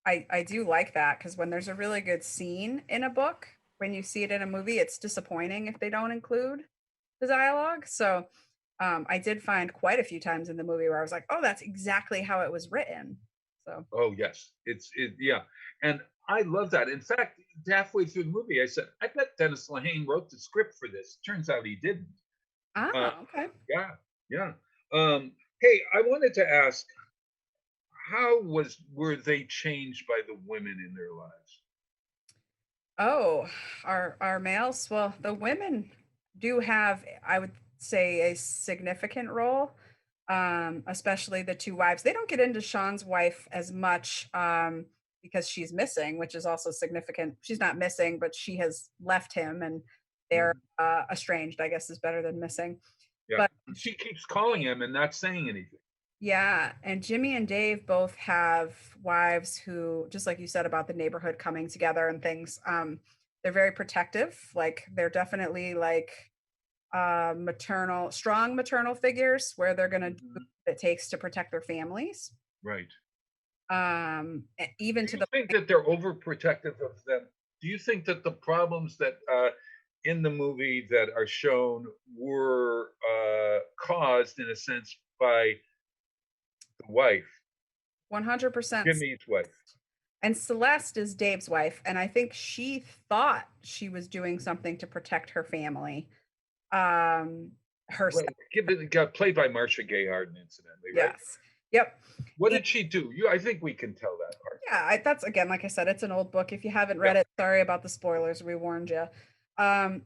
I do like that because when there's a really good scene in a book, when you see it in a movie, it's disappointing if they don't include the dialogue. So I did find quite a few times in the movie where I was like, "Oh, that's exactly how it was written." So Oh yes, yeah, and I love that. In fact, halfway through the movie, I said, "I bet Dennis Lehane wrote the script for this." Turns out he didn't. Uh, okay. yeah, yeah. Hey, I wanted to ask, how were they changed by the women in their lives? Oh, our males. Well, the women do have, I would say, a significant role. Especially the two wives. They don't get into Sean's wife as much because she's missing, which is also significant. She's not missing, but she has left him, and they're estranged. I guess is better than missing. Yeah, But she keeps calling him and not saying anything. yeah, and Jimmy and Dave both have wives who, just like you said about the neighborhood coming together and things, they're very protective. Like they're definitely like strong maternal figures where they're going to do what it takes to protect their families. Right. Even Do to you the think that they're overprotective of them? Do you think that the problems that in the movie that are shown were caused, in a sense, by the wife, 100%. Jimmy's wife? And Celeste is Dave's wife, and I think she thought she was doing something to protect her family. Herself. Right. Got played by Marcia Gay Harden, incidentally, right? Yes. Yep. What did she do? I think we can tell that part. Yeah, that's again, like I said, it's an old book. If you haven't read it, sorry about the spoilers. We warned you.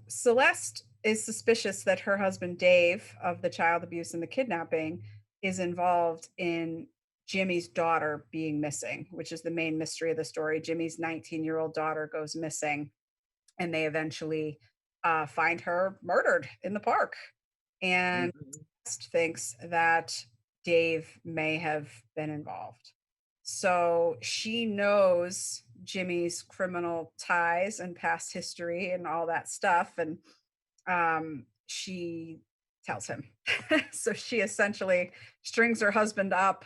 Celeste is suspicious that her husband Dave, of the child abuse and the kidnapping, is involved in Jimmy's daughter being missing, which is the main mystery of the story. Jimmy's 19-year-old daughter goes missing, and they eventually find her murdered in the park. And thinks that Dave may have been involved. So she knows Jimmy's criminal ties and past history and all that stuff. And she tells him. So she essentially strings her husband up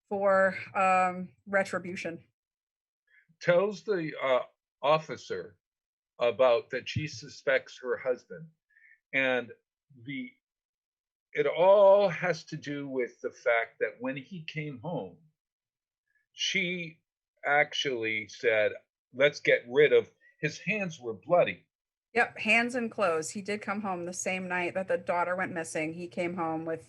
for retribution. Tells the officer about that she suspects her husband. And it all has to do with the fact that when he came home, she actually said, let's get rid of his hands were bloody. Yep, hands and clothes. He did come home the same night that the daughter went missing. He came home with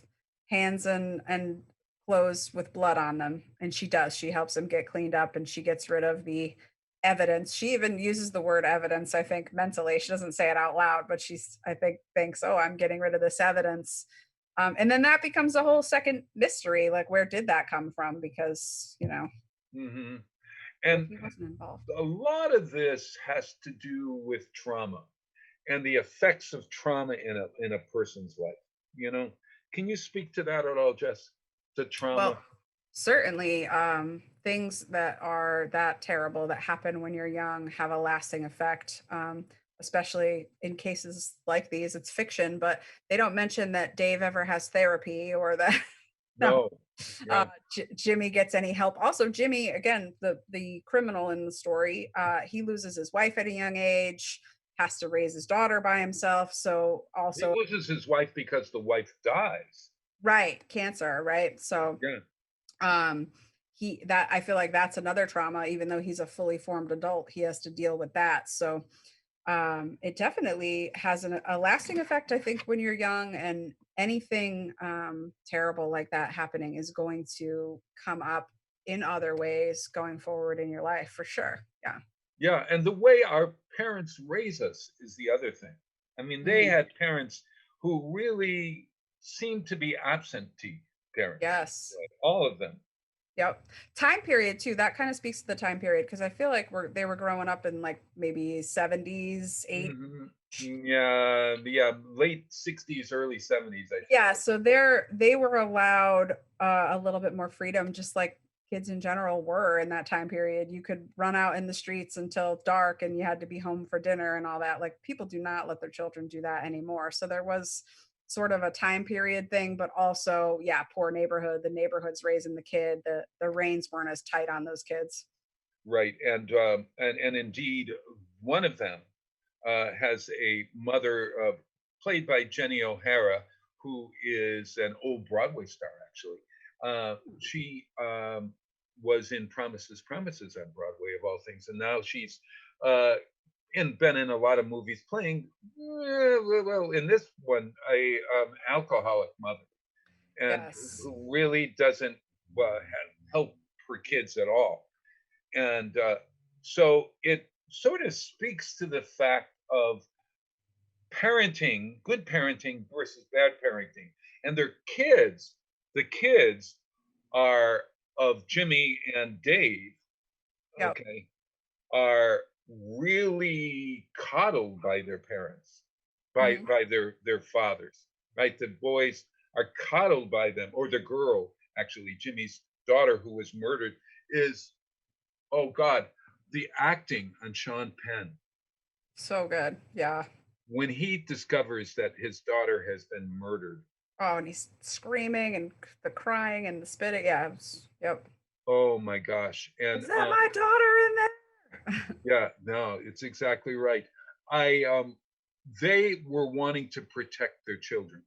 hands and clothes with blood on them. And she does. She helps him get cleaned up, and she gets rid of the evidence. She even uses the word evidence, I think, mentally. She doesn't say it out loud, but I think, thinks, oh, I'm getting rid of this evidence. And then that becomes a whole second mystery. Like, where did that come from? Because, Mm-hmm. And he wasn't involved. A lot of this has to do with trauma and the effects of trauma in a person's life. Can you speak to that at all, Jess? The trauma. Well, certainly, things that are that terrible that happen when you're young have a lasting effect. Especially in cases like these. It's fiction, but they don't mention that Dave ever has therapy or that no. Jimmy gets any help. Also, Jimmy, again, the criminal in the story, he loses his wife at a young age, has to raise his daughter by himself. So also he loses his wife because the wife dies. Right, cancer, right? So I feel like that's another trauma. Even though he's a fully formed adult, he has to deal with that. So it definitely has a lasting effect, I think, when you're young, and anything terrible like that happening is going to come up in other ways going forward in your life, for sure. Yeah. Yeah. And the way our parents raise us is the other thing. I mean, they had parents who really seemed to be absentee parents. Yes. Like all of them. Yep. Time period too. That kind of speaks to the time period because I feel like they were growing up in like maybe 70s, 80s. Yeah, late 60s, early 70s. I think. Yeah, so they were allowed a little bit more freedom, just like kids in general were in that time period. You could run out in the streets until dark, and you had to be home for dinner and all that. Like people do not let their children do that anymore. So there was sort of a time period thing, but also, yeah, poor neighborhood. The neighborhood's raising the kid. The reins weren't as tight on those kids. Right, and indeed, one of them has a mother played by Jenny O'Hara, who is an old Broadway star. Actually, she was in Promises, Promises on Broadway of all things, and now she's been in a lot of movies, playing well in this one a alcoholic mother, and who really doesn't help her kids at all. And so it sort of speaks to the fact of parenting, good parenting versus bad parenting. And their kids, the kids are of Jimmy and Dave, okay, are really coddled by their parents, by their fathers, right? The boys are coddled by them, or the girl, actually, Jimmy's daughter who was murdered, is, oh God, the acting on Sean Penn. So good, yeah. When he discovers that his daughter has been murdered. Oh, and he's screaming and the crying and the spitting. Yeah, yep. Oh my gosh. And is that my daughter in there? Yeah, no, it's exactly right. They were wanting to protect their children,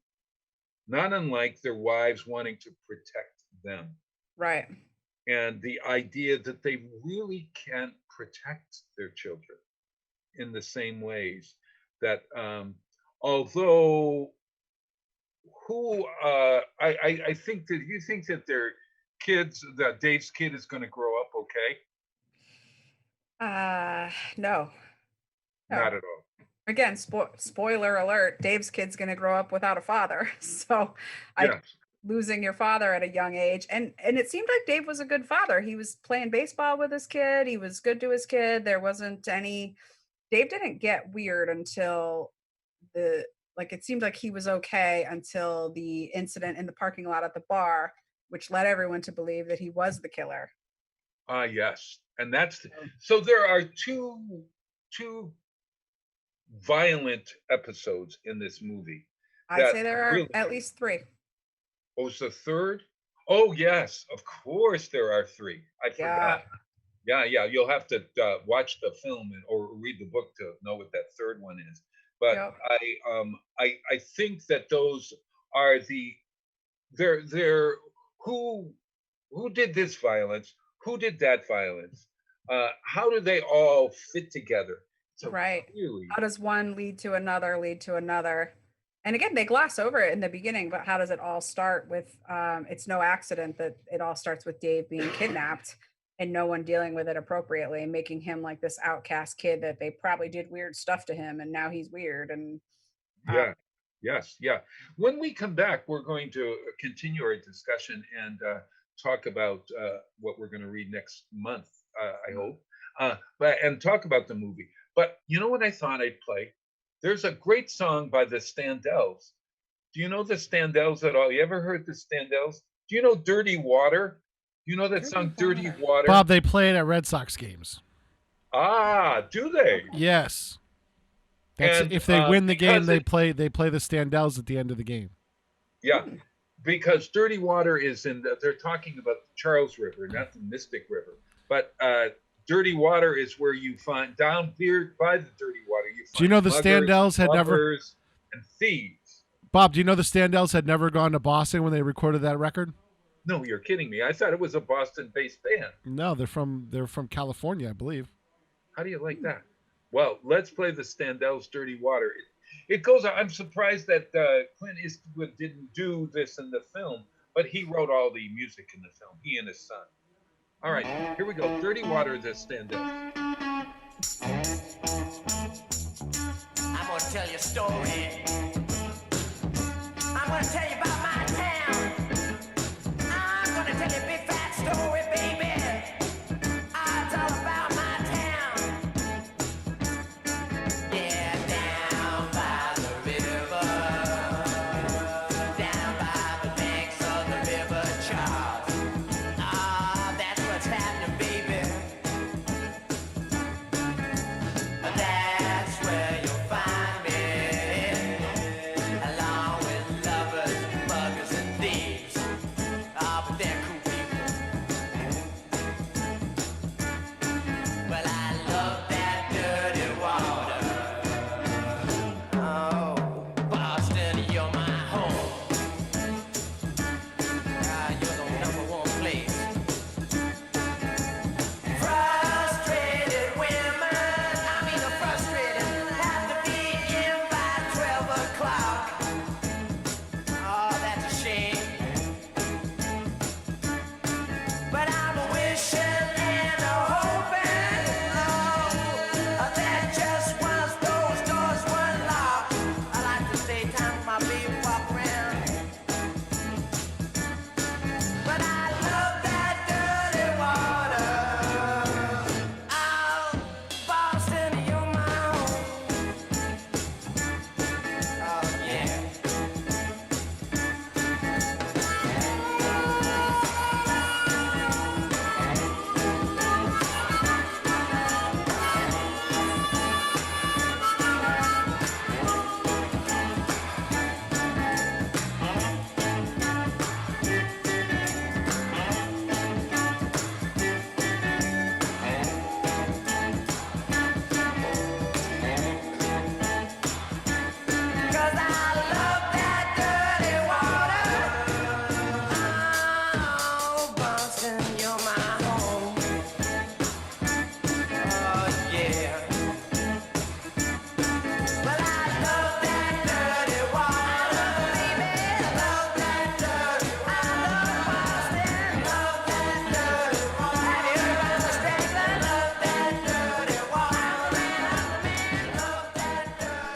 not unlike their wives wanting to protect them. Right. And the idea that they really can't protect their children in the same ways that, although I think that you think that their kids, that Dave's kid is going to grow up okay? No. Not at all. Again, spoiler alert, Dave's kid's going to grow up without a father. So losing your father at a young age. And it seemed like Dave was a good father. He was playing baseball with his kid. He was good to his kid. There wasn't any, Dave didn't get weird until it seemed like he was okay until the incident in the parking lot at the bar, which led everyone to believe that he was the killer. Yes. And so there are two violent episodes in this movie. I'd say there are at least 3. Oh, it's the third? Oh, yes, of course there are 3. I forgot. Yeah. You'll have to watch the film or read the book to know what that third one is. But I think that those are they're who did this violence? Who did that violence? How do they all fit together? So right. How does one lead to another? And again, they gloss over it in the beginning, but how does it all start with, it's no accident that it all starts with Dave being kidnapped and no one dealing with it appropriately and making him like this outcast kid that they probably did weird stuff to him and now he's weird. And Yes. When we come back, we're going to continue our discussion and talk about what we're going to read next month, I hope, and talk about the movie. But you know what I thought I'd play? There's a great song by the Standells. Do you know the Standells at all? You ever heard the Standells? Do you know Dirty Water? You know that song, Dirty Water? Bob, they play it at Red Sox games. Ah, do they? Yes. If they win the game, they play the Standells at the end of the game. Yeah, because Dirty Water is they're talking about the Charles River, not the Mystic River. But Dirty Water is where you find, down here by the Dirty Water, you find do you know the muggers, Standells had never and thieves. Bob, do you know the Standells had never gone to Boston when they recorded that record? No, you're kidding me. I thought it was a Boston-based band. No, they're from California, I believe. How do you like that? Well, let's play the Standells' Dirty Water. It goes on. I'm surprised that Clint Eastwood didn't do this in the film, but he wrote all the music in the film, he and his son. All right, here we go. Dirty Water, the Standells. I'm going to tell you a story. I'm going to tell you about my town. I'm going to tell you a big fat story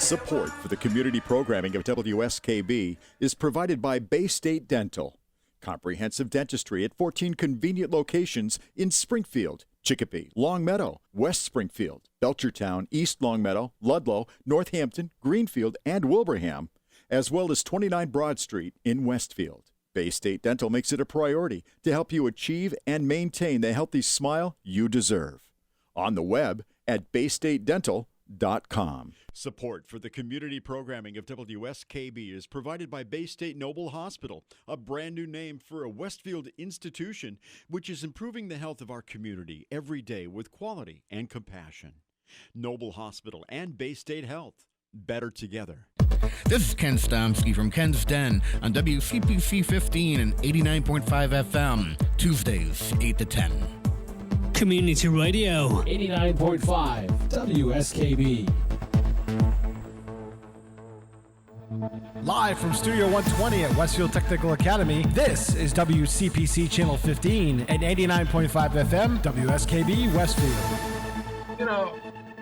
Support for the community programming of WSKB is provided by Bay State Dental. Comprehensive dentistry at 14 convenient locations in Springfield, Chicopee, Longmeadow, West Springfield, Belchertown, East Longmeadow, Ludlow, Northampton, Greenfield, and Wilbraham, as well as 29 Broad Street in Westfield. Bay State Dental makes it a priority to help you achieve and maintain the healthy smile you deserve. On the web at baystatedental.com. Support for the community programming of WSKB is provided by Bay State Noble Hospital, a brand new name for a Westfield institution which is improving the health of our community every day with quality and compassion. Noble Hospital and Bay State Health, better together. This is Ken Stomsky from Ken's Den on WCPC 15 and 89.5 FM, Tuesdays, 8 to 10. Community Radio 89.5 WSKB. Live from Studio 120 at Westfield Technical Academy, this is WCPC Channel 15 and 89.5 FM, WSKB Westfield.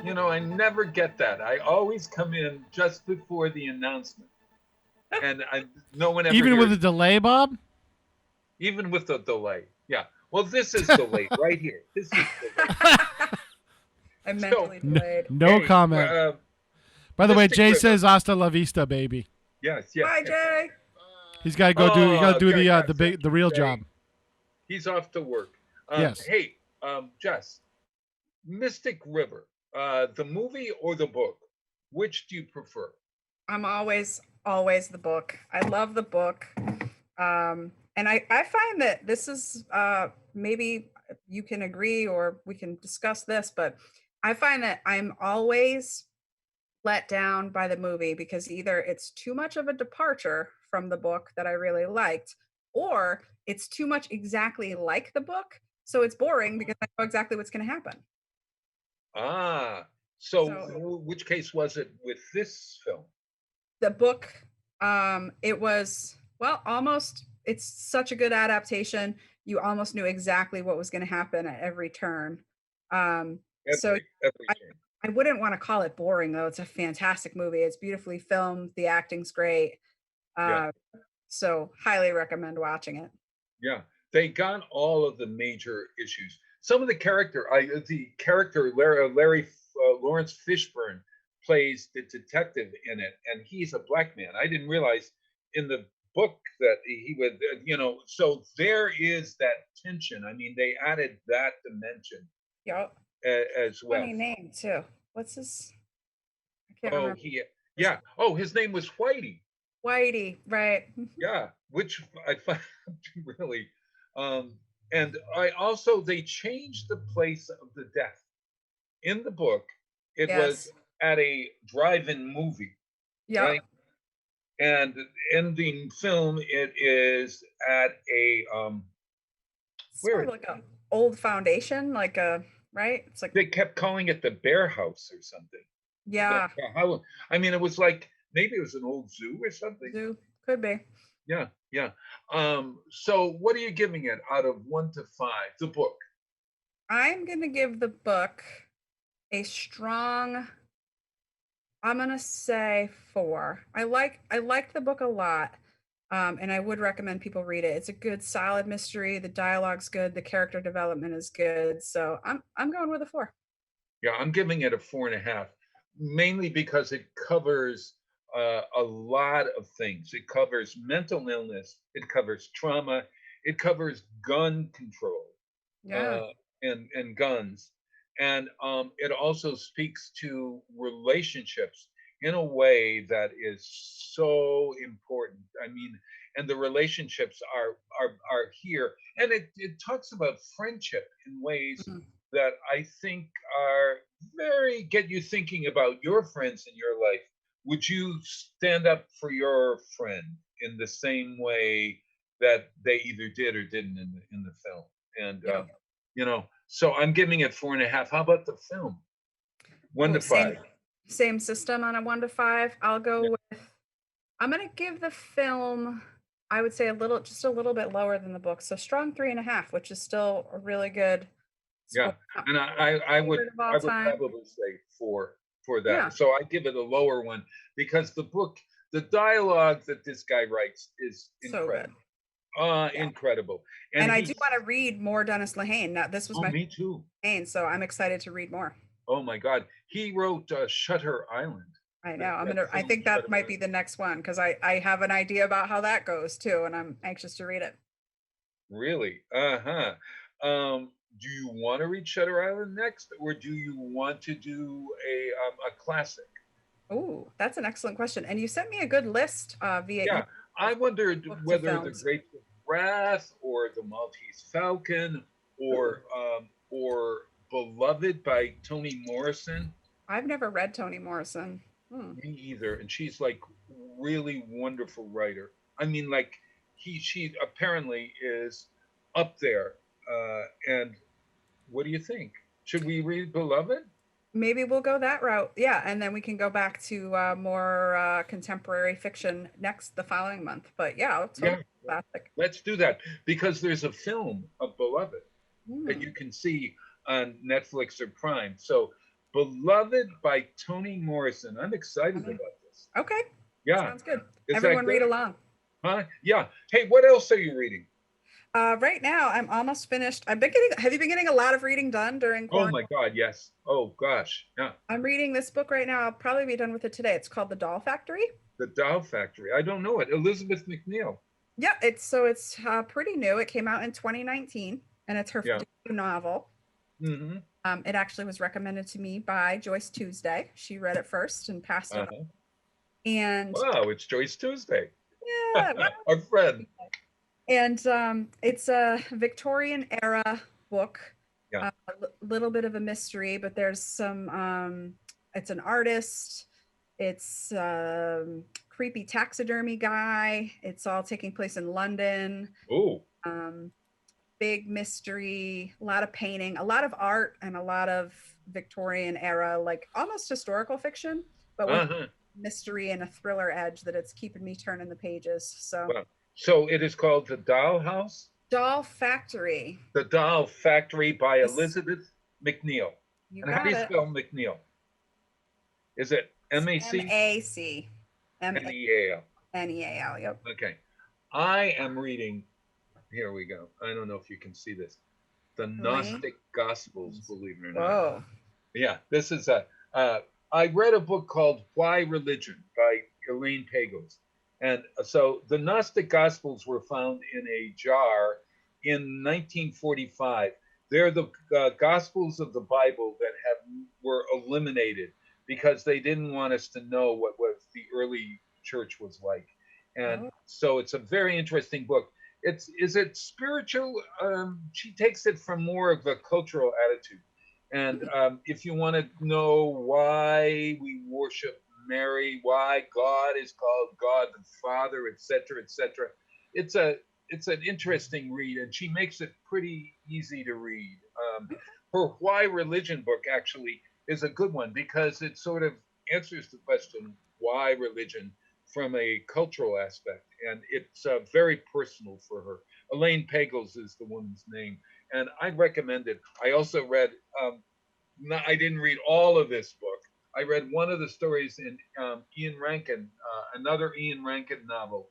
You know, I never get that. I always come in just before the announcement, and no one ever. Even with a hears. delay, Bob. Even with the delay, yeah. Well, this is delayed right here. This is delayed. I'm mentally delayed. No Hey, comment. By the way, Mystic Jay River. says "Hasta la vista, baby." Yes, yes. Bye, Jay. He's got to go do. He got to do okay, yes, the real Jay. job. He's off to work. Yes. Hey, Jess, Mystic River, the movie or the book? Which do you prefer? I'm always the book. I love the book. And I find that this is maybe you can agree or we can discuss this, but I find that I'm always let down by the movie because either it's too much of a departure from the book that I really liked, or it's too much exactly like the book. So it's boring because I know exactly what's going to happen. So which case was it with this film? The book, it was, well, almost, it's such a good adaptation. You almost knew exactly what was going to happen at every turn. Every turn. I wouldn't want to call it boring, though. It's a fantastic movie. It's beautifully filmed. The acting's great. So highly recommend watching it. Yeah, they got all of the major issues. Some of the character, Larry Lawrence Fishburne plays the detective in it, and he's a black man. I didn't realize in the book that he would, so there is that tension. I mean, they added that dimension. Yep. As well. Funny name too. What's his? I can't remember. Oh, his name was Whitey. Whitey, right? Yeah, which I found really. And they changed the place of the death. In the book, it was at a drive-in movie. Yeah. Right? And in the film, it is at a sort of like an old foundation, like a. Right? It's like they kept calling it the Bear House or something. Yeah. I mean, it was like maybe it was an old zoo or something. Zoo could be. Yeah, yeah. So what are you giving it out of 1 to 5? The book. I'm gonna give the book a strong. I'm gonna say 4. I like the book a lot. And I would recommend people read it. It's a good, solid mystery. The dialogue's good. The character development is good. So I'm going with a 4. Yeah, I'm giving it a 4.5, mainly because it covers a lot of things. It covers mental illness. It covers trauma. It covers gun control. Yeah. And guns. And it also speaks to relationships in a way that is so important. I mean, and the relationships are here, and it talks about friendship in ways that I think are get you thinking about your friends in your life. Would you stand up for your friend in the same way that they either did or didn't in the film? And so I'm giving it 4.5. How about the film? 1 to 5. Same system on a 1 to 5. I'll go with. I'm gonna give the film. I would say just a little bit lower than the book. So strong 3.5, which is still a really good. Yeah, and I would probably say 4. for that. Yeah. So I give it a lower one because the dialogue that this guy writes is So good. incredible. Incredible. And I do want to read more Dennis Lehane. Now, this was my me too. Lehane, so I'm excited to read more. Oh my God, he wrote Shutter Island. I know. I think that might be the next one because I have an idea about how that goes too, and I'm anxious to read it. Really? Do you want to read Shutter Island next, or do you want to do a classic? Oh, that's an excellent question. And you sent me a good list via. Yeah, I wondered whether The films. Grapes of Wrath or The Maltese Falcon or Beloved by Toni Morrison. I've never read Toni Morrison. Me either. And she's like really wonderful writer. I mean, like she apparently is up there. And what do you think? Should we read Beloved? Maybe we'll go that route. Yeah, and then we can go back to more contemporary fiction the following month. But yeah, classic. Let's do that because there's a film of Beloved that you can see on Netflix or Prime. So Beloved by Toni Morrison. I'm excited about this. Okay. Yeah. Sounds good. Is Everyone that read good? along. Huh? Yeah. Hey, what else are you reading? Right now, I'm almost finished. Have you been getting a lot of reading done during quarantine? Oh my God, yes. Oh gosh, yeah. I'm reading this book right now. I'll probably be done with it today. It's called The Doll Factory. The Doll Factory. I don't know it. Elizabeth McNeil. Yeah, it's pretty new. It came out in 2019, and it's her debut novel. Mm-hmm. It actually was recommended to me by Joyce Tuesday. She read it first and passed it on. And wow, it's Joyce Tuesday. Yeah, our friend. And it's a Victorian era book. Yeah. A little bit of a mystery, but there's some. It's an artist. It's creepy taxidermy guy. It's all taking place in London. Oh. Big mystery, a lot of painting, a lot of art, and a lot of Victorian era, like almost historical fiction, but with mystery and a thriller edge that it's keeping me turning the pages. So. Wow. So it is called The Doll House? Doll Factory. The Doll Factory by Elizabeth McNeil. You and got how do you it. spell McNeil? Is it M-A-C? M-A-C. N-E-A-L. N-E-A-L, yep. Okay. I am reading, here we go. I don't know if you can see this. The Gnostic Gospels, believe it or not. Whoa. Yeah, this is I read a book called Why Religion by Elaine Pagels. And so the Gnostic Gospels were found in a jar in 1945. They're the Gospels of the Bible that were eliminated because they didn't want us to know what the early church was like. And so it's a very interesting book. Is it spiritual? She takes it from more of a cultural attitude. And if you want to know why we worship Mary, why God is called God the Father, etc., etc., it's an interesting read, and she makes it pretty easy to read. Her Why Religion book actually is a good one because it sort of answers the question why religion from a cultural aspect, and it's very personal for her. Elaine Pagels is the woman's name, and I recommend it. I also read. I didn't read all of this book. I read one of the stories in Ian Rankin, another Ian Rankin novel,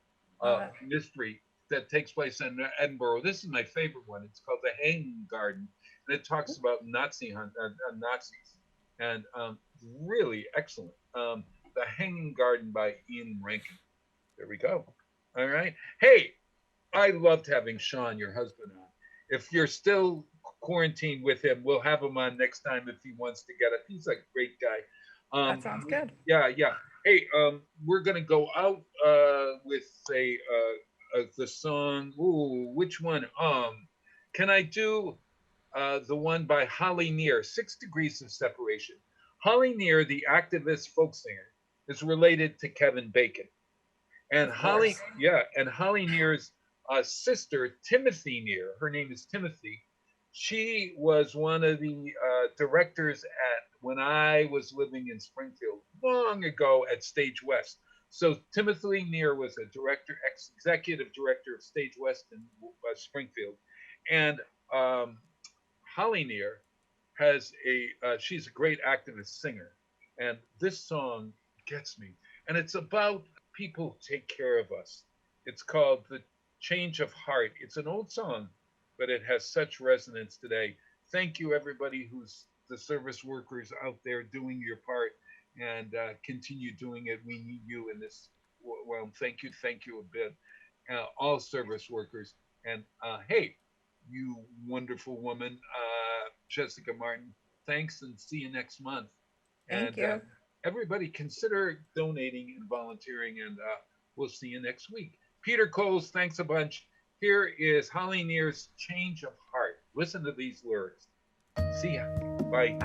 mystery that takes place in Edinburgh. This is my favorite one. It's called The Hanging Garden, and it talks about Nazis, and really excellent. The Hanging Garden by Ian Rankin. There we go. All right. Hey, I loved having Sean, your husband, on. If you're still quarantined with him, we'll have him on next time if he wants to get it. He's a great guy. That sounds good. Yeah. Hey, we're gonna go out with the song. Ooh, which one? Can I do the one by Holly Near, 6 Degrees of Separation? Holly Near, the activist folk singer, is related to Kevin Bacon, and Holly Near's sister, Timothy Near. Her name is Timothy. She was one of the directors when I was living in Springfield long ago at Stage West. So Timothy Near was a director, executive director of Stage West in Springfield, and Holly Near has she's a great activist singer, And this song gets me. And it's about people who take care of us. It's called The Change of Heart. It's an old song, but it has such resonance today. Thank you, everybody who's the service workers out there doing your part, and continue doing it. We need you in this. Well, thank you a bit. All service workers. And hey, you wonderful woman, Jessica Martin, thanks, and see you next month. Thank And you. everybody consider donating and volunteering, and we'll see you next week. Peter Coles, thanks a bunch. Here is Holly Near's Change of Heart. Listen to these lyrics. See ya. Bye.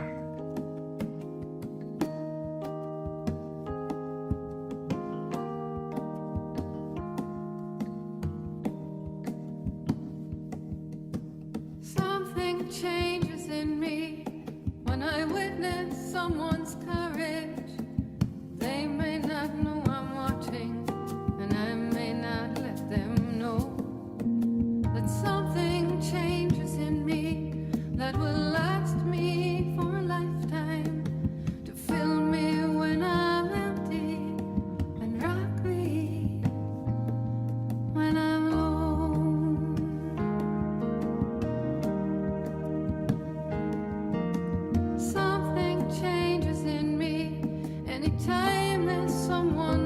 Something changes in me when I witness someone's courage. They may not know I'm watching, and I may not let them know. But something changes in me that will last me for a lifetime, to fill me when I'm empty and rock me when I'm alone. Something changes in me anytime there's someone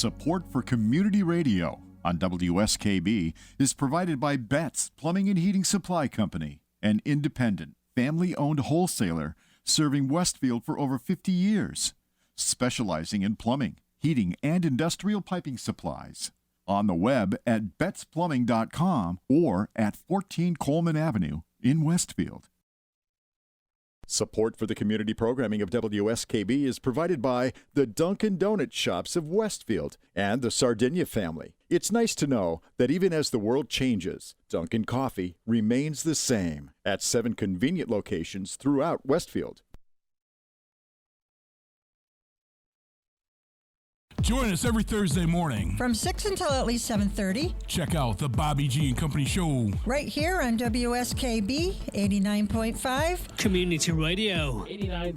Support for community radio on WSKB is provided by Betts Plumbing and Heating Supply Company, an independent, family-owned wholesaler serving Westfield for over 50 years, specializing in plumbing, heating, and industrial piping supplies. On the web at bettsplumbing.com or at 14 Coleman Avenue in Westfield. Support for the community programming of WSKB is provided by the Dunkin' Donut Shops of Westfield and the Sardinia family. It's nice to know that even as the world changes, Dunkin' Coffee remains the same at 7 convenient locations throughout Westfield. Join us every Thursday morning from 6 until at least 7:30. Check out the Bobby G and Company Show right here on WSKB 89.5 Community Radio. 89.